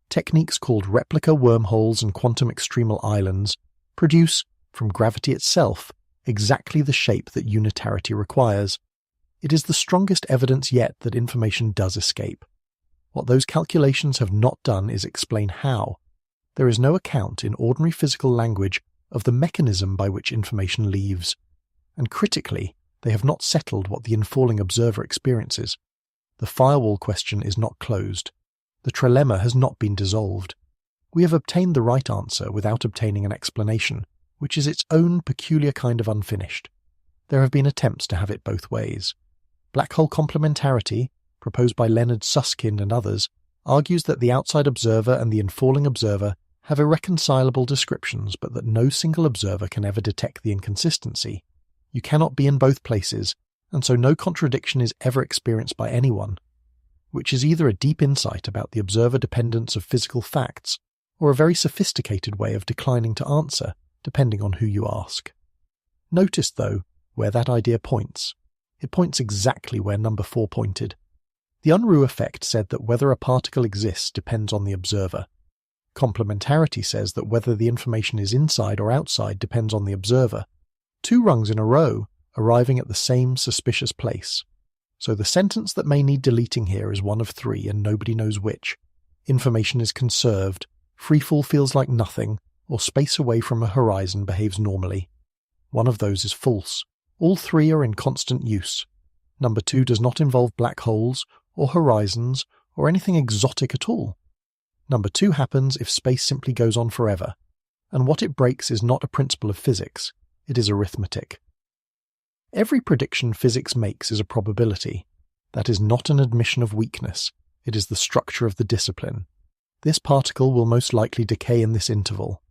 Techniques called replica wormholes and quantum extremal islands produce, from gravity itself, exactly the shape that unitarity requires. It is the strongest evidence yet that information does escape. What those calculations have not done is explain how. There is no account in ordinary physical language of the mechanism by which information leaves. And critically, they have not settled what the infalling observer experiences. The firewall question is not closed. The trilemma has not been dissolved. We have obtained the right answer without obtaining an explanation, which is its own peculiar kind of unfinished. There have been attempts to have it both ways. Black hole complementarity, proposed by Leonard Susskind and others, argues that the outside observer and the infalling observer have irreconcilable descriptions, but that no single observer can ever detect the inconsistency. You cannot be in both places, and so no contradiction is ever experienced by anyone, which is either a deep insight about the observer dependence of physical facts, or a very sophisticated way of declining to answer, depending on who you ask. Notice, though, where that idea points. It points exactly where number 4 pointed. The Unruh effect said that whether a particle exists depends on the observer. Complementarity says that whether the information is inside or outside depends on the observer. 2 rungs in a row, arriving at the same suspicious place. So the sentence that may need deleting here is one of 3 and nobody knows which. Information is conserved, freefall feels like nothing, or space away from a horizon behaves normally. One of those is false. All 3 are in constant use. Number 2 does not involve black holes, or horizons, or anything exotic at all. Number 2 happens if space simply goes on forever, and what it breaks is not a principle of physics, it is arithmetic. Every prediction physics makes is a probability. That is not an admission of weakness, it is the structure of the discipline. This particle will most likely decay in this interval.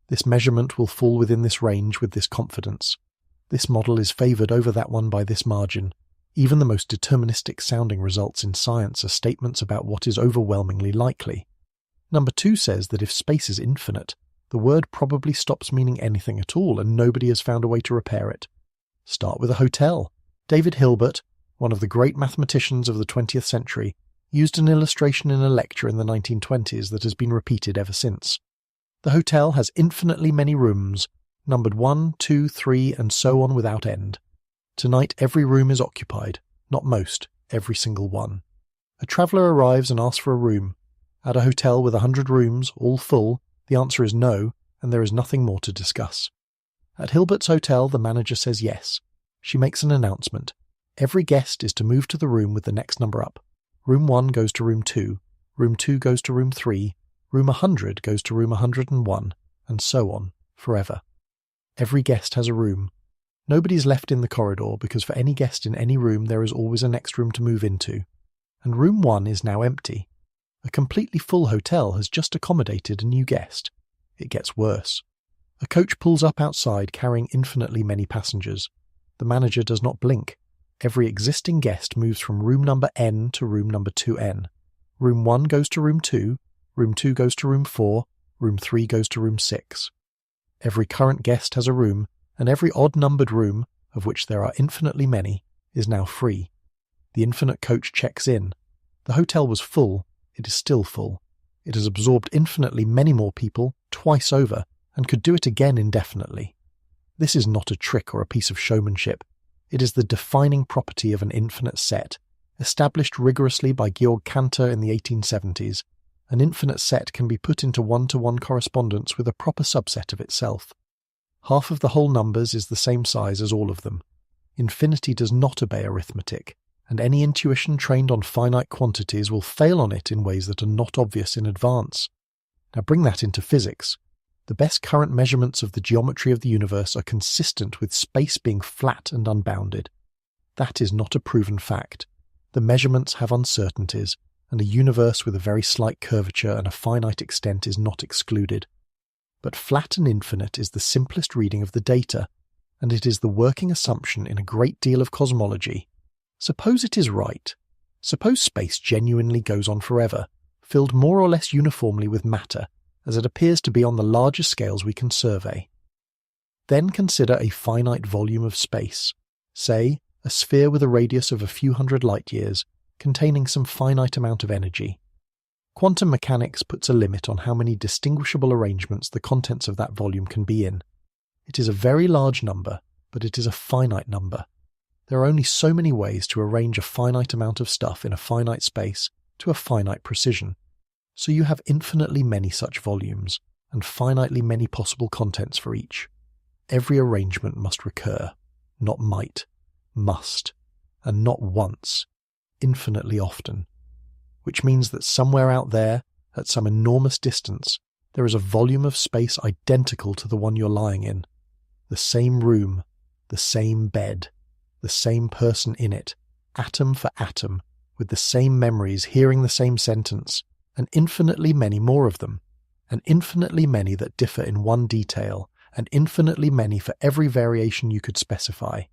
This measurement will fall within this range with this confidence. This model is favoured over that one by this margin. Even the most deterministic sounding results in science are statements about what is overwhelmingly likely. Number 2 says that if space is infinite, the word probably stops meaning anything at all and nobody has found a way to repair it. Start with a hotel. David Hilbert, one of the great mathematicians of the 20th century, used an illustration in a lecture in the 1920s that has been repeated ever since. The hotel has infinitely many rooms, numbered 1, 2, 3, and so on without end. Tonight every room is occupied, not most, every single one. A traveller arrives and asks for a room. At a hotel with 100 rooms, all full, the answer is no, and there is nothing more to discuss. At Hilbert's hotel, the manager says yes. She makes an announcement. Every guest is to move to the room with the next number up. Room 1 goes to room 2, room 2 goes to room 3, room 100 goes to room 101, and so on, forever. Every guest has a room. Nobody is left in the corridor because for any guest in any room there is always a next room to move into. And room 1 is now empty. A completely full hotel has just accommodated a new guest. It gets worse. A coach pulls up outside carrying infinitely many passengers. The manager does not blink. Every existing guest moves from room number N to room number 2N. Room 1 goes to room 2, room 2 goes to room 4, room 3 goes to room 6. Every current guest has a room, and every odd-numbered room, of which there are infinitely many, is now free. The infinite coach checks in. The hotel was full. It is still full. It has absorbed infinitely many more people, twice over, and could do it again indefinitely. This is not a trick or a piece of showmanship. It is the defining property of an infinite set, established rigorously by Georg Cantor in the 1870s. An infinite set can be put into one-to-one correspondence with a proper subset of itself. Half of the whole numbers is the same size as all of them. Infinity does not obey arithmetic, and any intuition trained on finite quantities will fail on it in ways that are not obvious in advance. Now bring that into physics. The best current measurements of the geometry of the universe are consistent with space being flat and unbounded. That is not a proven fact. The measurements have uncertainties, and a universe with a very slight curvature and a finite extent is not excluded. But flat and infinite is the simplest reading of the data, and it is the working assumption in a great deal of cosmology. Suppose it is right. Suppose space genuinely goes on forever, filled more or less uniformly with matter, as it appears to be on the larger scales we can survey. Then consider a finite volume of space, say, a sphere with a radius of a few hundred light-years, containing some finite amount of energy. Quantum mechanics puts a limit on how many distinguishable arrangements the contents of that volume can be in. It is a very large number, but it is a finite number. There are only so many ways to arrange a finite amount of stuff in a finite space to a finite precision. So you have infinitely many such volumes, and finitely many possible contents for each. Every arrangement must recur, not might, must, and not once, infinitely often. Which means that somewhere out there, at some enormous distance, there is a volume of space identical to the one you're lying in. The same room, the same bed, the same person in it, atom for atom, with the same memories, hearing the same sentence, and infinitely many more of them, and infinitely many that differ in one detail, and infinitely many for every variation you could specify.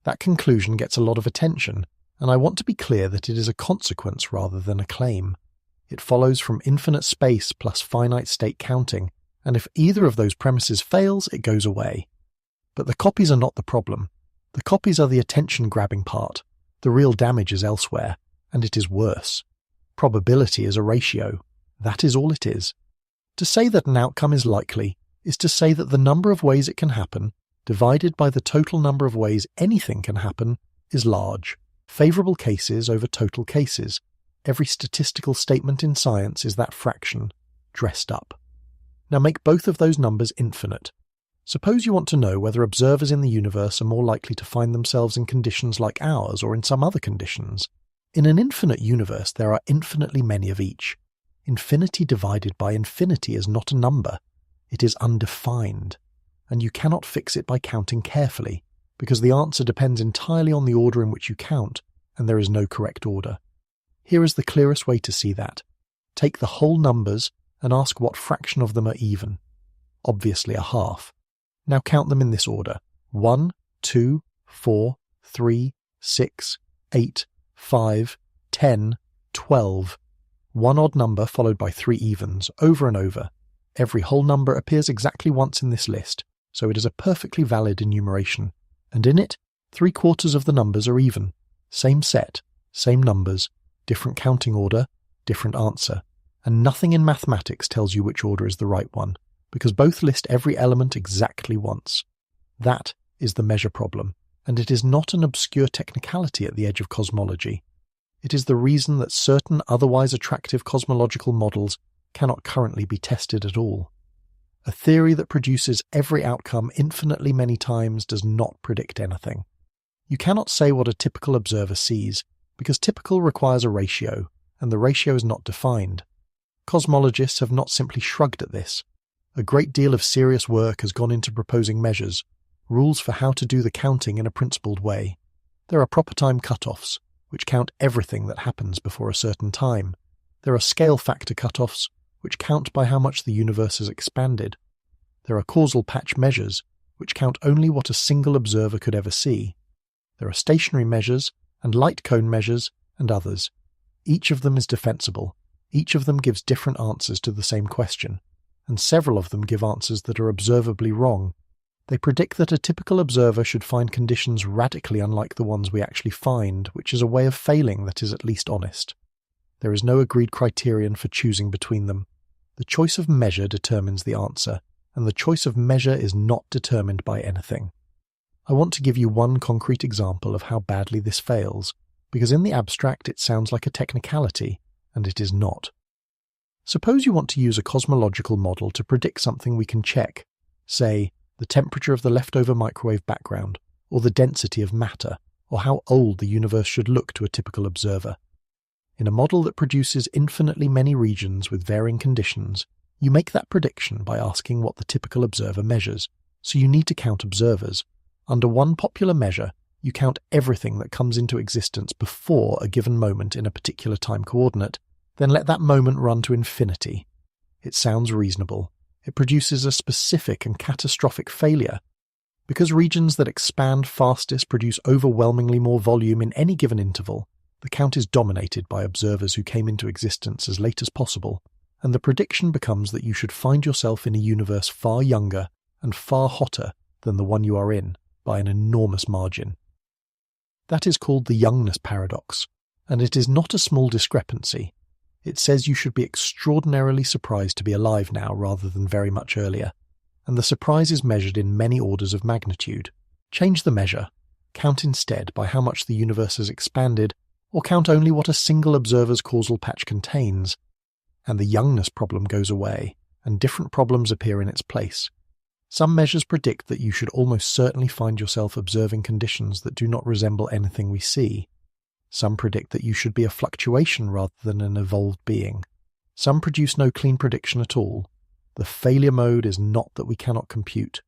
That conclusion gets a lot of attention, and I want to be clear that it is a consequence rather than a claim. It follows from infinite space plus finite state counting, and if either of those premises fails, it goes away. But the copies are not the problem. The copies are the attention-grabbing part. The real damage is elsewhere, and it is worse. Probability is a ratio. That is all it is. To say that an outcome is likely is to say that the number of ways it can happen, divided by the total number of ways anything can happen, is large. Favorable cases over total cases. Every statistical statement in science is that fraction, dressed up. Now make both of those numbers infinite. Suppose you want to know whether observers in the universe are more likely to find themselves in conditions like ours or in some other conditions. In an infinite universe, there are infinitely many of each. Infinity divided by infinity is not a number. It is undefined, and you cannot fix it by counting carefully, because the answer depends entirely on the order in which you count, and there is no correct order. Here is the clearest way to see that. Take the whole numbers and ask what fraction of them are even. Obviously a half. Now count them in this order: 1, 2, 4, 3, 6, 8, 5, 10, 12. One odd number followed by 3 evens, over and over. Every whole number appears exactly once in this list, so it is a perfectly valid enumeration. And in it, 3/4 of the numbers are even. Same set, same numbers, different counting order, different answer. And nothing in mathematics tells you which order is the right one, because both list every element exactly once. That is the measure problem, and it is not an obscure technicality at the edge of cosmology. It is the reason that certain otherwise attractive cosmological models cannot currently be tested at all. A theory that produces every outcome infinitely many times does not predict anything. You cannot say what a typical observer sees, because typical requires a ratio, and the ratio is not defined. Cosmologists have not simply shrugged at this. A great deal of serious work has gone into proposing measures, rules for how to do the counting in a principled way. There are proper time cutoffs, which count everything that happens before a certain time. There are scale factor cutoffs, which count by how much the universe has expanded. There are causal patch measures, which count only what a single observer could ever see. There are stationary measures, and light cone measures, and others. Each of them is defensible. Each of them gives different answers to the same question, and several of them give answers that are observably wrong. They predict that a typical observer should find conditions radically unlike the ones we actually find, which is a way of failing that is at least honest. There is no agreed criterion for choosing between them. The choice of measure determines the answer, and the choice of measure is not determined by anything. I want to give you one concrete example of how badly this fails, because in the abstract it sounds like a technicality, and it is not. Suppose you want to use a cosmological model to predict something we can check, say, the temperature of the leftover microwave background, or the density of matter, or how old the universe should look to a typical observer. In a model that produces infinitely many regions with varying conditions, you make that prediction by asking what the typical observer measures, so you need to count observers. Under one popular measure, you count everything that comes into existence before a given moment in a particular time coordinate, Then let that moment run to infinity. It sounds reasonable. It produces a specific and catastrophic failure. Because regions that expand fastest produce overwhelmingly more volume in any given interval, the count is dominated by observers who came into existence as late as possible, and the prediction becomes that you should find yourself in a universe far younger and far hotter than the one you are in by an enormous margin. That is called the youngness paradox, and it is not a small discrepancy. It says you should be extraordinarily surprised to be alive now rather than very much earlier, and the surprise is measured in many orders of magnitude. Change the measure. Count instead by how much the universe has expanded, or count only what a single observer's causal patch contains, and the youngness problem goes away, and different problems appear in its place. Some measures predict that you should almost certainly find yourself observing conditions that do not resemble anything we see. Some predict that you should be a fluctuation rather than an evolved being. Some produce no clean prediction at all. The failure mode is not that we cannot compute.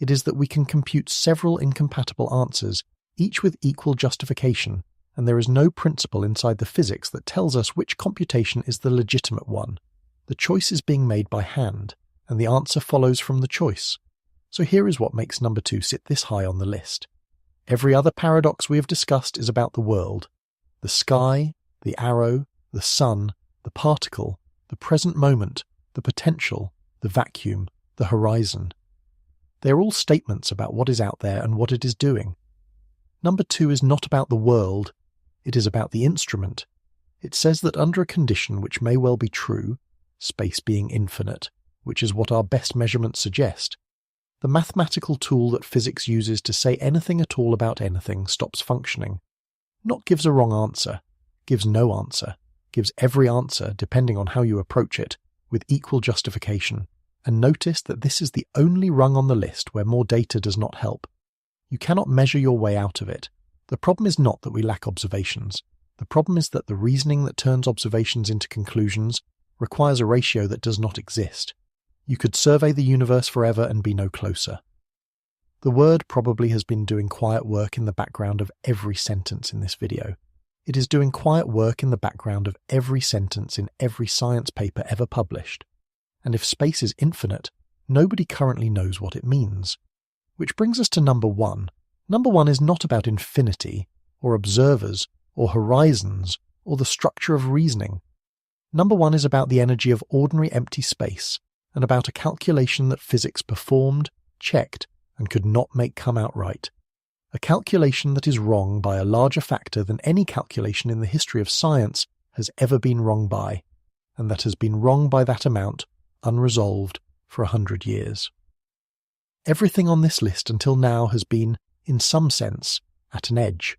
It is that we can compute several incompatible answers, each with equal justification, and there is no principle inside the physics that tells us which computation is the legitimate one. The choice is being made by hand, and the answer follows from the choice. So here is what makes number 2 sit this high on the list. Every other paradox we have discussed is about the world. The sky, the arrow, the sun, the particle, the present moment, the potential, the vacuum, the horizon. They are all statements about what is out there and what it is doing. Number 2 is not about the world, it is about the instrument. It says that under a condition which may well be true, space being infinite, which is what our best measurements suggest, the mathematical tool that physics uses to say anything at all about anything stops functioning. Not gives a wrong answer, gives no answer, gives every answer, depending on how you approach it, with equal justification. And notice that this is the only rung on the list where more data does not help. You cannot measure your way out of it. The problem is not that we lack observations. The problem is that the reasoning that turns observations into conclusions requires a ratio that does not exist. You could survey the universe forever and be no closer. The word probably has been doing quiet work in the background of every sentence in this video. It is doing quiet work in the background of every sentence in every science paper ever published. And if space is infinite, nobody currently knows what it means. Which brings us to number 1. Number 1 is not about infinity, or observers, or horizons, or the structure of reasoning. Number 1 is about the energy of ordinary empty space, and about a calculation that physics performed, checked, and could not make come out right. A calculation that is wrong by a larger factor than any calculation in the history of science has ever been wrong by, and that has been wrong by that amount, unresolved, for 100 years. Everything on this list until now has been, in some sense, at an edge.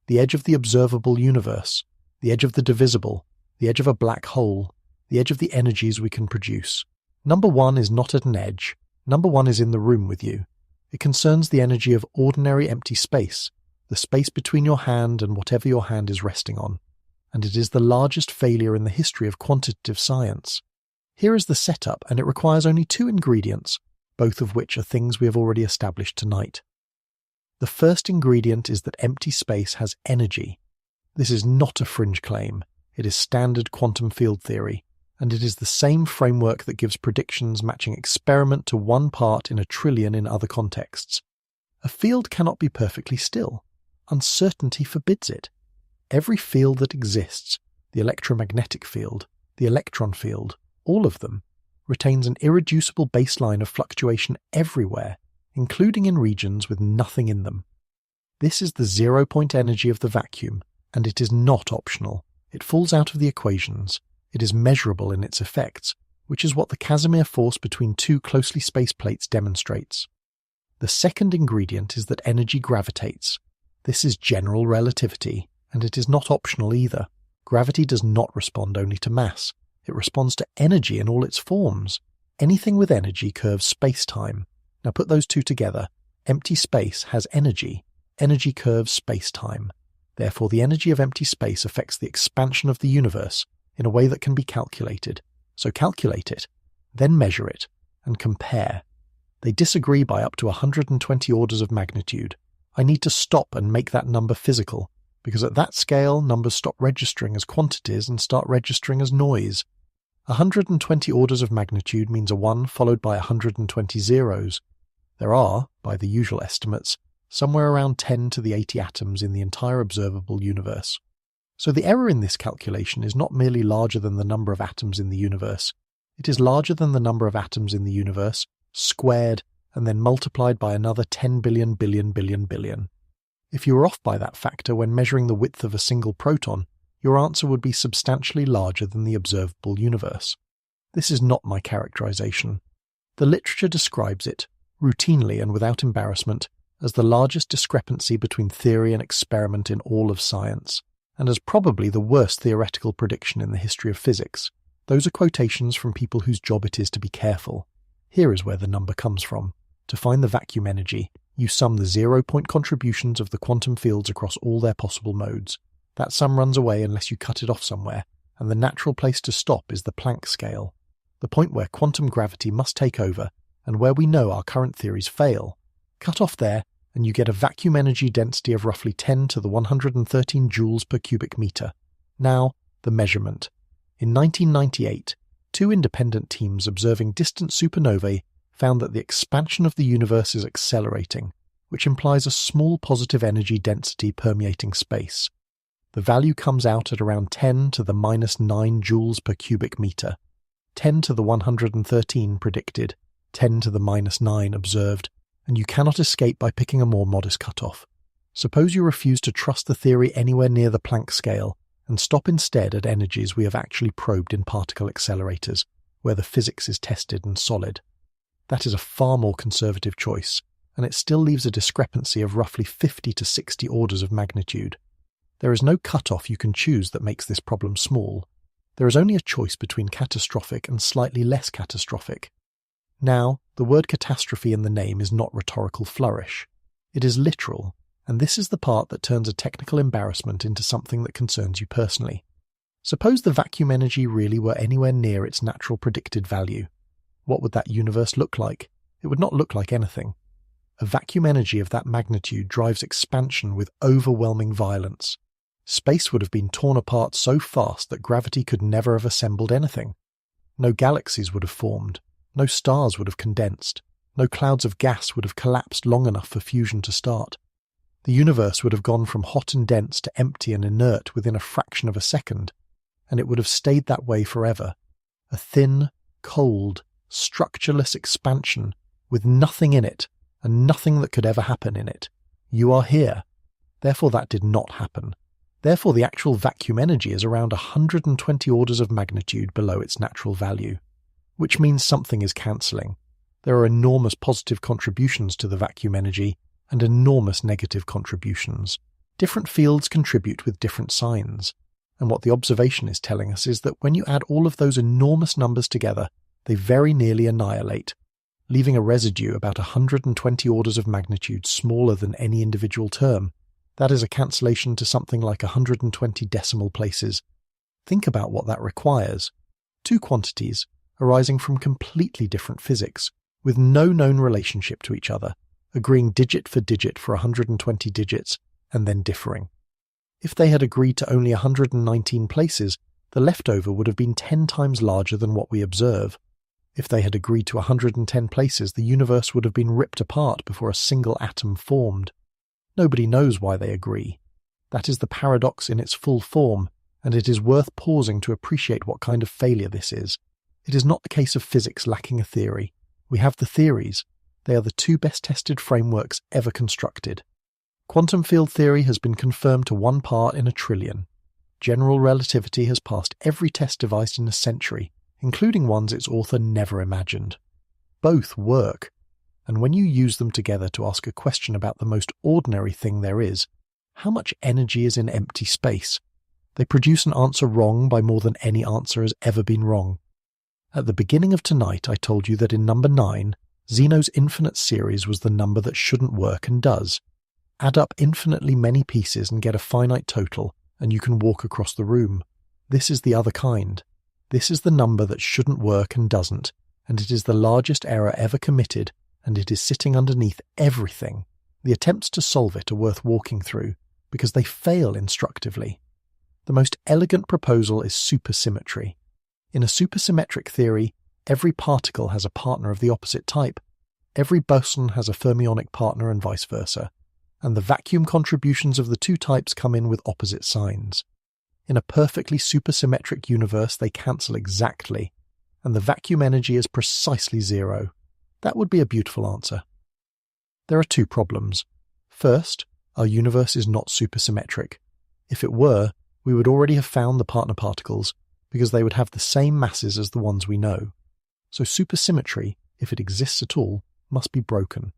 The edge of the observable universe, the edge of the divisible, the edge of a black hole, the edge of the energies we can produce. Number 1 is not at an edge. Number 1 is in the room with you. It concerns the energy of ordinary empty space, the space between your hand and whatever your hand is resting on, and it is the largest failure in the history of quantitative science. Here is the setup, and it requires only 2 ingredients, both of which are things we have already established tonight. The first ingredient is that empty space has energy. This is not a fringe claim. It is standard quantum field theory, and it is the same framework that gives predictions matching experiment to 1 part in a trillion in other contexts. A field cannot be perfectly still. Uncertainty forbids it. Every field that exists, the electromagnetic field, the electron field, all of them, retains an irreducible baseline of fluctuation everywhere, including in regions with nothing in them. This is the zero-point energy of the vacuum, and it is not optional. It falls out of the equations. It is measurable in its effects, which is what the Casimir force between 2 closely spaced plates demonstrates. The second ingredient is that energy gravitates. This is general relativity, and it is not optional either. Gravity does not respond only to mass. It responds to energy in all its forms. Anything with energy curves space-time. Now put those 2 together. Empty space has energy. Energy curves space-time. Therefore, the energy of empty space affects the expansion of the universe in a way that can be calculated. So calculate it, then measure it, and compare. They disagree by up to 120 orders of magnitude. I need to stop and make that number physical, because at that scale, numbers stop registering as quantities and start registering as noise. 120 orders of magnitude means a 1 followed by 120 zeros. There are, by the usual estimates, somewhere around 10 to the 80 atoms in the entire observable universe. So the error in this calculation is not merely larger than the number of atoms in the universe. It is larger than the number of atoms in the universe, squared, and then multiplied by another 10 billion billion billion billion. If you were off by that factor when measuring the width of a single proton, your answer would be substantially larger than the observable universe. This is not my characterization. The literature describes it, routinely and without embarrassment, as the largest discrepancy between theory and experiment in all of science, and as probably the worst theoretical prediction in the history of physics. Those are quotations from people whose job it is to be careful. Here is where the number comes from. To find the vacuum energy, you sum the 0-point contributions of the quantum fields across all their possible modes. That sum runs away unless you cut it off somewhere, and the natural place to stop is the Planck scale, the point where quantum gravity must take over and where we know our current theories fail. Cut off there, and you get a vacuum energy density of roughly 10 to the 113 joules per cubic meter. Now, the measurement. In 1998, 2 independent teams observing distant supernovae found that the expansion of the universe is accelerating, which implies a small positive energy density permeating space. The value comes out at around 10 to the minus 9 joules per cubic meter, 10 to the 113 predicted, 10 to the minus 9 observed, and you cannot escape by picking a more modest cutoff. Suppose you refuse to trust the theory anywhere near the Planck scale and stop instead at energies we have actually probed in particle accelerators, where the physics is tested and solid. That is a far more conservative choice, and it still leaves a discrepancy of roughly 50 to 60 orders of magnitude. There is no cutoff you can choose that makes this problem small. There is only a choice between catastrophic and slightly less catastrophic. Now, the word catastrophe in the name is not rhetorical flourish. It is literal, and this is the part that turns a technical embarrassment into something that concerns you personally. Suppose the vacuum energy really were anywhere near its natural predicted value. What would that universe look like? It would not look like anything. A vacuum energy of that magnitude drives expansion with overwhelming violence. Space would have been torn apart so fast that gravity could never have assembled anything. No galaxies would have formed. No stars would have condensed. No clouds of gas would have collapsed long enough for fusion to start. The universe would have gone from hot and dense to empty and inert within a fraction of a second, and it would have stayed that way forever. A thin, cold, structureless expansion with nothing in it and nothing that could ever happen in it. You are here. Therefore that did not happen. Therefore the actual vacuum energy is around 120 orders of magnitude below its natural value, which means something is cancelling. There are enormous positive contributions to the vacuum energy and enormous negative contributions. Different fields contribute with different signs, and what the observation is telling us is that when you add all of those enormous numbers together, they very nearly annihilate, leaving a residue about 120 orders of magnitude smaller than any individual term. That is a cancellation to something like 120 decimal places. Think about what that requires. 2 quantities arising from completely different physics, with no known relationship to each other, agreeing digit for 120 digits, and then differing. If they had agreed to only 119 places, the leftover would have been 10 times larger than what we observe. If they had agreed to 110 places, the universe would have been ripped apart before a single atom formed. Nobody knows why they agree. That is the paradox in its full form, and it is worth pausing to appreciate what kind of failure this is. It is not the case of physics lacking a theory. We have the theories. They are the 2 best tested frameworks ever constructed. Quantum field theory has been confirmed to 1 part in a trillion. General relativity has passed every test devised in a century, including ones its author never imagined. Both work, and when you use them together to ask a question about the most ordinary thing there is, how much energy is in empty space, they produce an answer wrong by more than any answer has ever been wrong. At the beginning of tonight I told you that in number 9, Zeno's infinite series was the number that shouldn't work and does. Add up infinitely many pieces and get a finite total, and you can walk across the room. This is the other kind. This is the number that shouldn't work and doesn't, and it is the largest error ever committed, and it is sitting underneath everything. The attempts to solve it are worth walking through. because they fail instructively. The most elegant proposal is supersymmetry. In a supersymmetric theory, every particle has a partner of the opposite type. Every boson has a fermionic partner and vice versa, and the vacuum contributions of the two types come in with opposite signs. In a perfectly supersymmetric universe, they cancel exactly, and the vacuum energy is precisely zero. That would be a beautiful answer. There are two problems. First, our universe is not supersymmetric. If it were, we would already have found the partner particles, because they would have the same masses as the ones we know. So supersymmetry, if it exists at all, must be broken.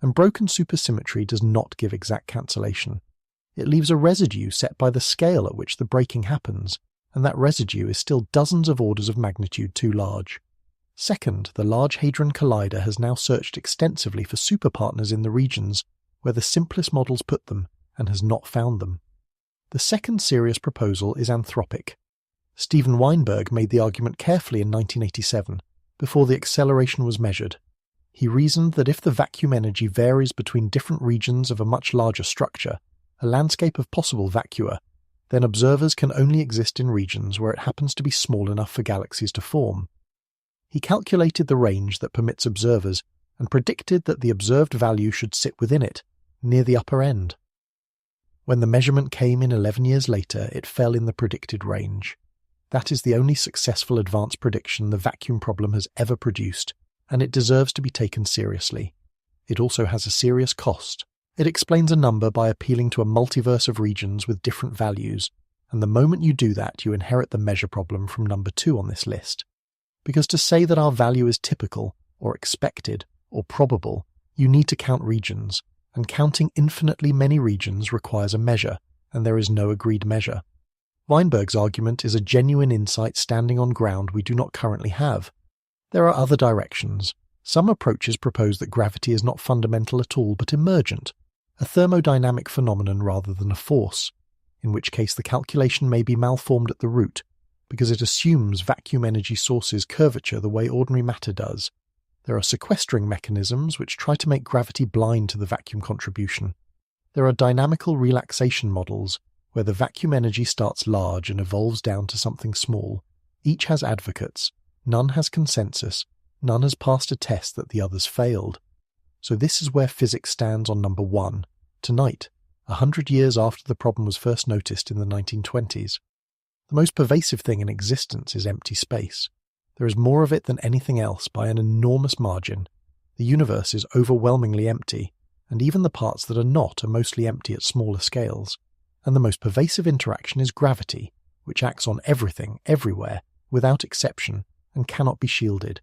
And broken supersymmetry does not give exact cancellation. It leaves a residue set by the scale at which the breaking happens, and that residue is still dozens of orders of magnitude too large. Second, the Large Hadron Collider has now searched extensively for superpartners in the regions where the simplest models put them, and has not found them. The second serious proposal is anthropic. Steven Weinberg made the argument carefully in 1987, before the acceleration was measured. He reasoned that if the vacuum energy varies between different regions of a much larger structure, a landscape of possible vacua, then observers can only exist in regions where it happens to be small enough for galaxies to form. He calculated the range that permits observers and predicted that the observed value should sit within it, near the upper end. When the measurement came in 11 years later, it fell in the predicted range. That is the only successful advanced prediction the vacuum problem has ever produced, and it deserves to be taken seriously. It also has a serious cost. It explains a number by appealing to a multiverse of regions with different values, and the moment you do that, you inherit the measure problem from number 2 on this list. Because to say that our value is typical, or expected, or probable, you need to count regions, and counting infinitely many regions requires a measure, and there is no agreed measure. Weinberg's argument is a genuine insight standing on ground we do not currently have. There are other directions. Some approaches propose that gravity is not fundamental at all but emergent, a thermodynamic phenomenon rather than a force, in which case the calculation may be malformed at the root, because it assumes vacuum energy sources curvature the way ordinary matter does. There are sequestering mechanisms which try to make gravity blind to the vacuum contribution. There are dynamical relaxation models, where the vacuum energy starts large and evolves down to something small. Each has advocates. None has consensus. None has passed a test that the others failed. So this is where physics stands on number 1, tonight, 100 years after the problem was first noticed in the 1920s. The most pervasive thing in existence is empty space. There is more of it than anything else by an enormous margin. The universe is overwhelmingly empty, and even the parts that are not are mostly empty at smaller scales. And the most pervasive interaction is gravity, which acts on everything, everywhere, without exception, and cannot be shielded.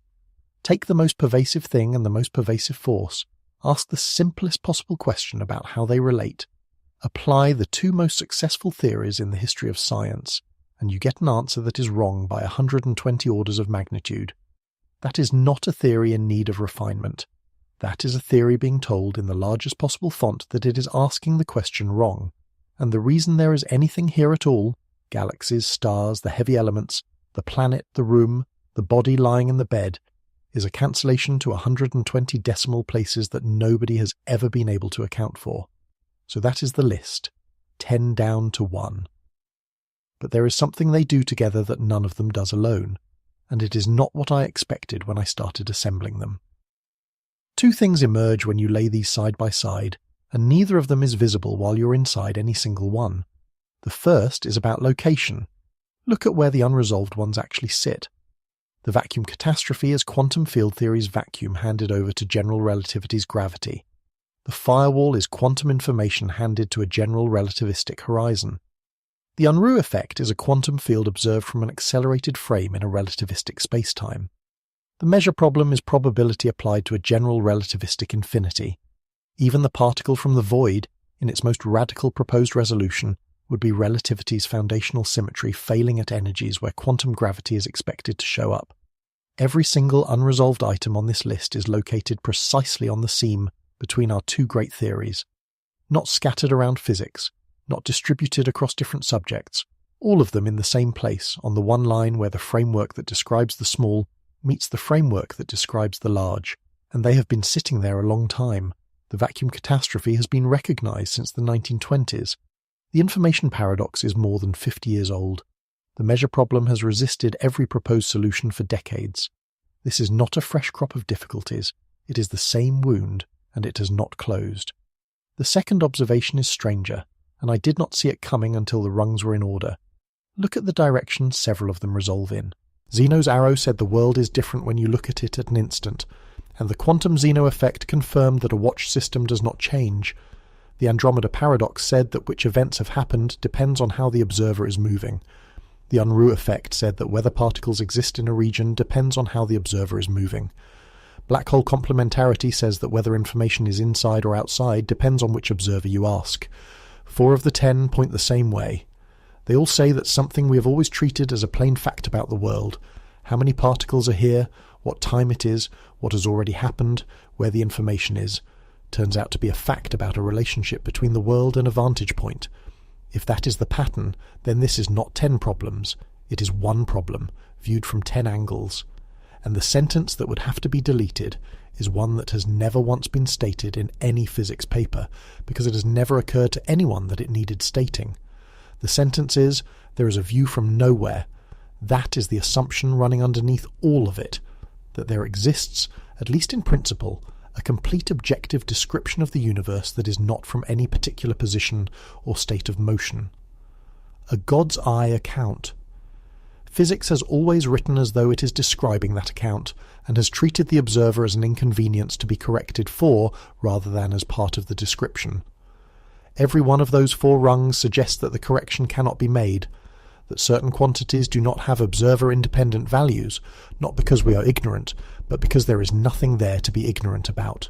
Take the most pervasive thing and the most pervasive force, ask the simplest possible question about how they relate, apply the two most successful theories in the history of science, and you get an answer that is wrong by 120 orders of magnitude. That is not a theory in need of refinement. That is a theory being told in the largest possible font that it is asking the question wrong. And the reason there is anything here at all, galaxies, stars, the heavy elements, the planet, the room, the body lying in the bed, is a cancellation to 120 decimal places that nobody has ever been able to account for. So that is the list, 10 down to 1. But there is something they do together that none of them does alone, and it is not what I expected when I started assembling them. Two things emerge when you lay these side by side, and neither of them is visible while you're inside any single one. The first is about location. Look at where the unresolved ones actually sit. The vacuum catastrophe is quantum field theory's vacuum handed over to general relativity's gravity. The firewall is quantum information handed to a general relativistic horizon. The Unruh effect is a quantum field observed from an accelerated frame in a relativistic spacetime. The measure problem is probability applied to a general relativistic infinity. Even the particle from the void, in its most radical proposed resolution, would be relativity's foundational symmetry failing at energies where quantum gravity is expected to show up. Every single unresolved item on this list is located precisely on the seam between our two great theories. Not scattered around physics, not distributed across different subjects, all of them in the same place on the one line where the framework that describes the small meets the framework that describes the large, and they have been sitting there a long time. The vacuum catastrophe has been recognized since the 1920s, The information paradox is more than 50 years old. The measure problem has resisted every proposed solution for decades. This is not a fresh crop of difficulties. It is the same wound, and it has not closed. The second observation is stranger, and I did not see it coming until the rungs were in order. Look at the direction several of them resolve in. Zeno's arrow said the world is different when you look at it at an instant, and the quantum Zeno effect confirmed that a watch system does not change. The Andromeda paradox said that which events have happened depends on how the observer is moving. The Unruh effect said that whether particles exist in a region depends on how the observer is moving. Black hole complementarity says that whether information is inside or outside depends on which observer you ask. 4 of the 10 point the same way. They all say that something we have always treated as a plain fact about the world, how many particles are here, what time it is, what has already happened, where the information is, turns out to be a fact about a relationship between the world and a vantage point. If that is the pattern, then this is not 10 problems, it is one problem, viewed from 10 angles. And the sentence that would have to be deleted is one that has never once been stated in any physics paper, because it has never occurred to anyone that it needed stating. The sentence is, there is a view from nowhere. That is the assumption running underneath all of it, that there exists, at least in principle, a complete objective description of the universe that is not from any particular position or state of motion. A God's eye account. Physics has always written as though it is describing that account, and has treated the observer as an inconvenience to be corrected for, rather than as part of the description. Every one of those 4 rungs suggests that the correction cannot be made, that certain quantities do not have observer-independent values, not because we are ignorant, but because there is nothing there to be ignorant about.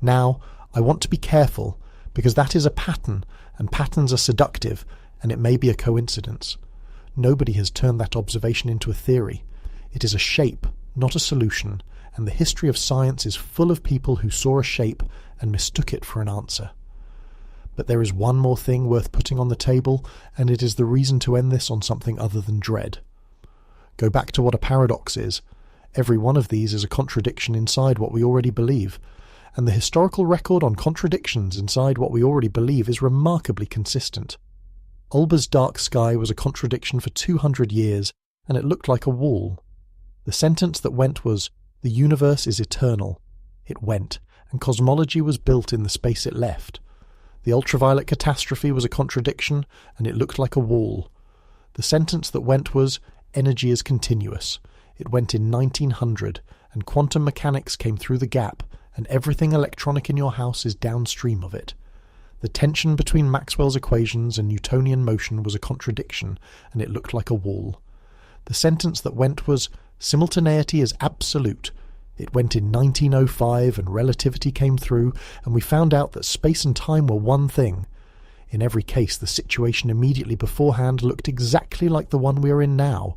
Now, I want to be careful, because that is a pattern, and patterns are seductive, and it may be a coincidence. Nobody has turned that observation into a theory. It is a shape, not a solution, and the history of science is full of people who saw a shape and mistook it for an answer. But there is one more thing worth putting on the table, and it is the reason to end this on something other than dread. Go back to what a paradox is. Every one of these is a contradiction inside what we already believe, and the historical record on contradictions inside what we already believe is remarkably consistent. Olbers' dark sky was a contradiction for 200 years, and it looked like a wall. The sentence that went was, "The universe is eternal." It went, and cosmology was built in the space it left. The ultraviolet catastrophe was a contradiction, and it looked like a wall. The sentence that went was, "Energy is continuous." It went in 1900, and quantum mechanics came through the gap, and everything electronic in your house is downstream of it. The tension between Maxwell's equations and Newtonian motion was a contradiction, and it looked like a wall. The sentence that went was, "Simultaneity is absolute." It went in 1905, and relativity came through, and we found out that space and time were one thing. In every case, the situation immediately beforehand looked exactly like the one we are in now.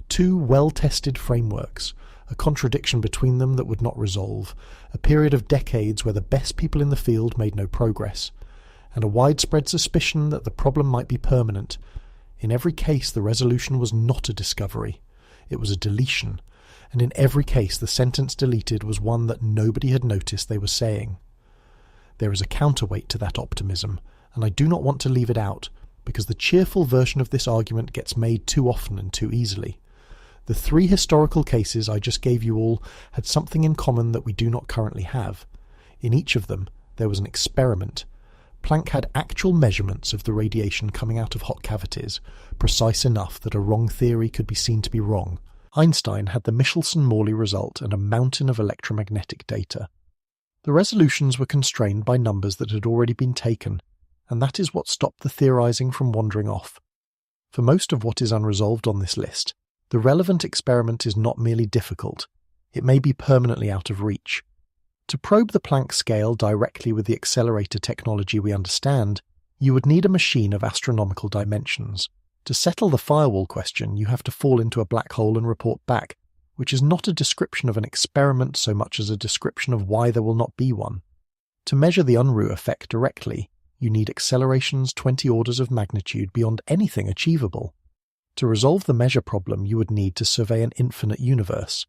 2 well-tested frameworks, a contradiction between them that would not resolve, a period of decades where the best people in the field made no progress, and a widespread suspicion that the problem might be permanent. In every case, the resolution was not a discovery. It was a deletion, and in every case the sentence deleted was one that nobody had noticed they were saying. There is a counterweight to that optimism, and I do not want to leave it out, because the cheerful version of this argument gets made too often and too easily. The 3 historical cases I just gave you all had something in common that we do not currently have. In each of them, there was an experiment. Planck had actual measurements of the radiation coming out of hot cavities, precise enough that a wrong theory could be seen to be wrong. Einstein had the Michelson-Morley result and a mountain of electromagnetic data. The resolutions were constrained by numbers that had already been taken, and that is what stopped the theorizing from wandering off. For most of what is unresolved on this list, the relevant experiment is not merely difficult, it may be permanently out of reach. To probe the Planck scale directly with the accelerator technology we understand, you would need a machine of astronomical dimensions. To settle the firewall question, you have to fall into a black hole and report back, which is not a description of an experiment so much as a description of why there will not be one. To measure the Unruh effect directly, you need accelerations 20 orders of magnitude beyond anything achievable. To resolve the measure problem, you would need to survey an infinite universe.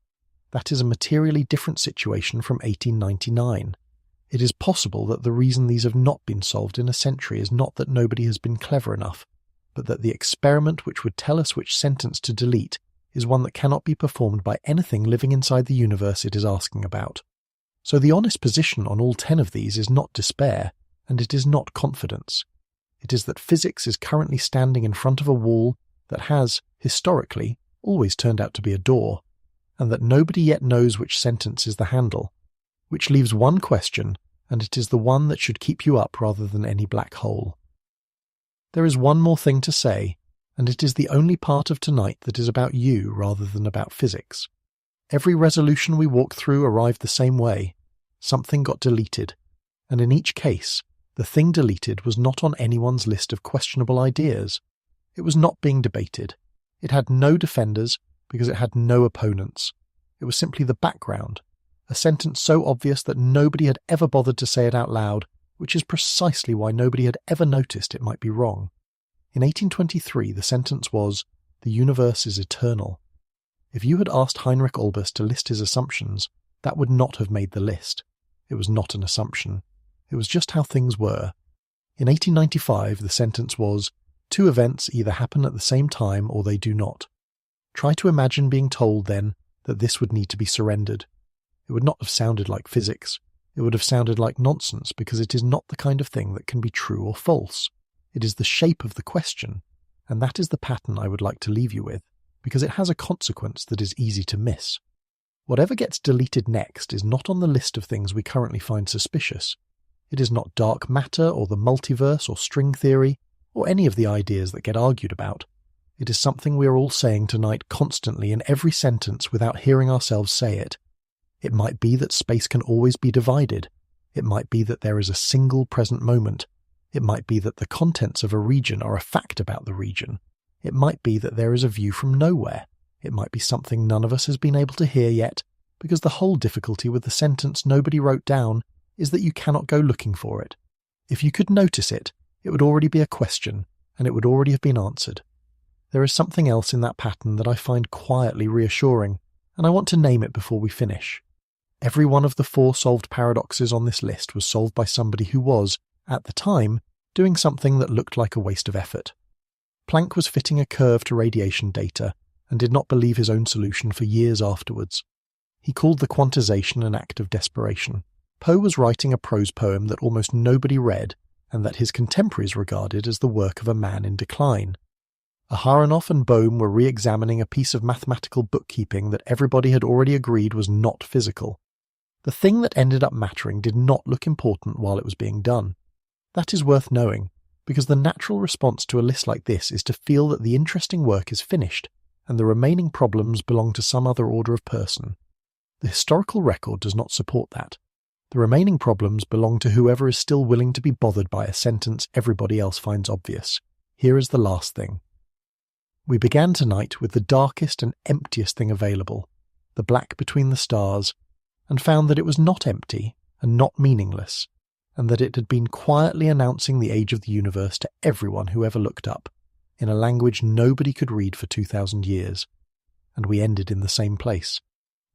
That is a materially different situation from 1899. It is possible that the reason these have not been solved in a century is not that nobody has been clever enough, but that the experiment which would tell us which sentence to delete is one that cannot be performed by anything living inside the universe it is asking about. So the honest position on all 10 of these is not despair, and it is not confidence. It is that physics is currently standing in front of a wall that has, historically, always turned out to be a door, and that nobody yet knows which sentence is the handle, which leaves one question, and it is the one that should keep you up rather than any black hole. There is one more thing to say, and it is the only part of tonight that is about you rather than about physics. Every resolution we walked through arrived the same way. Something got deleted, and in each case, the thing deleted was not on anyone's list of questionable ideas. It was not being debated. It had no defenders because it had no opponents. It was simply the background, a sentence so obvious that nobody had ever bothered to say it out loud, which is precisely why nobody had ever noticed it might be wrong. In 1823, the sentence was, "The universe is eternal." If you had asked Heinrich Olbers to list his assumptions, that would not have made the list. It was not an assumption. It was just how things were. In 1895, the sentence was, "Two events either happen at the same time or they do not." Try to imagine being told then that this would need to be surrendered. It would not have sounded like physics. It would have sounded like nonsense because it is not the kind of thing that can be true or false. It is the shape of the question, and that is the pattern I would like to leave you with, because it has a consequence that is easy to miss. Whatever gets deleted next is not on the list of things we currently find suspicious. It is not dark matter or the multiverse or string theory or any of the ideas that get argued about. It is something we are all saying tonight constantly in every sentence without hearing ourselves say it. It might be that space can always be divided. It might be that there is a single present moment. It might be that the contents of a region are a fact about the region. It might be that there is a view from nowhere. It might be something none of us has been able to hear yet, because the whole difficulty with the sentence nobody wrote down is that you cannot go looking for it. If you could notice it, it would already be a question, and it would already have been answered. There is something else in that pattern that I find quietly reassuring, and I want to name it before we finish. Every one of the 4 solved paradoxes on this list was solved by somebody who was, at the time, doing something that looked like a waste of effort. Planck was fitting a curve to radiation data, and did not believe his own solution for years afterwards. He called the quantization an act of desperation. Poe was writing a prose poem that almost nobody read, and that his contemporaries regarded as the work of a man in decline. Aharonov and Bohm were re-examining a piece of mathematical bookkeeping that everybody had already agreed was not physical. The thing that ended up mattering did not look important while it was being done. That is worth knowing, because the natural response to a list like this is to feel that the interesting work is finished, and the remaining problems belong to some other order of person. The historical record does not support that. The remaining problems belong to whoever is still willing to be bothered by a sentence everybody else finds obvious. Here is the last thing. We began tonight with the darkest and emptiest thing available, the black between the stars, and found that it was not empty and not meaningless, and that it had been quietly announcing the age of the universe to everyone who ever looked up, in a language nobody could read for 2,000 years. And we ended in the same place.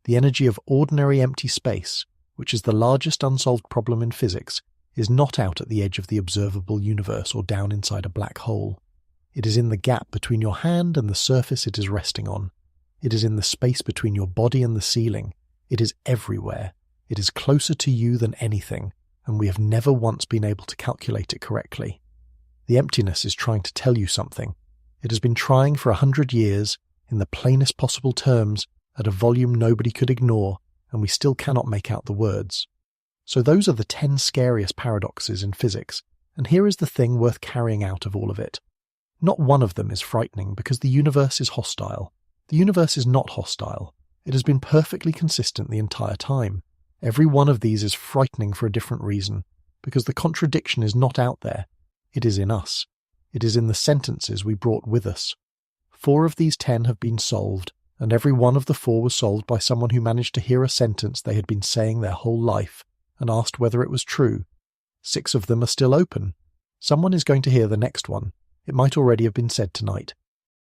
The energy of ordinary empty space, which is the largest unsolved problem in physics, is not out at the edge of the observable universe or down inside a black hole. It is in the gap between your hand and the surface it is resting on. It is in the space between your body and the ceiling. It is everywhere. It is closer to you than anything, and we have never once been able to calculate it correctly. The emptiness is trying to tell you something. It has been trying for 100 years, in the plainest possible terms, at a volume nobody could ignore, and we still cannot make out the words. So those are the 10 scariest paradoxes in physics, and here is the thing worth carrying out of all of it. Not one of them is frightening because the universe is hostile. The universe is not hostile. It has been perfectly consistent the entire time. Every one of these is frightening for a different reason, because the contradiction is not out there. It is in us. It is in the sentences we brought with us. 4 of these 10 have been solved, and every one of the 4 was solved by someone who managed to hear a sentence they had been saying their whole life, and asked whether it was true. 6 of them are still open. Someone is going to hear the next one. It might already have been said tonight.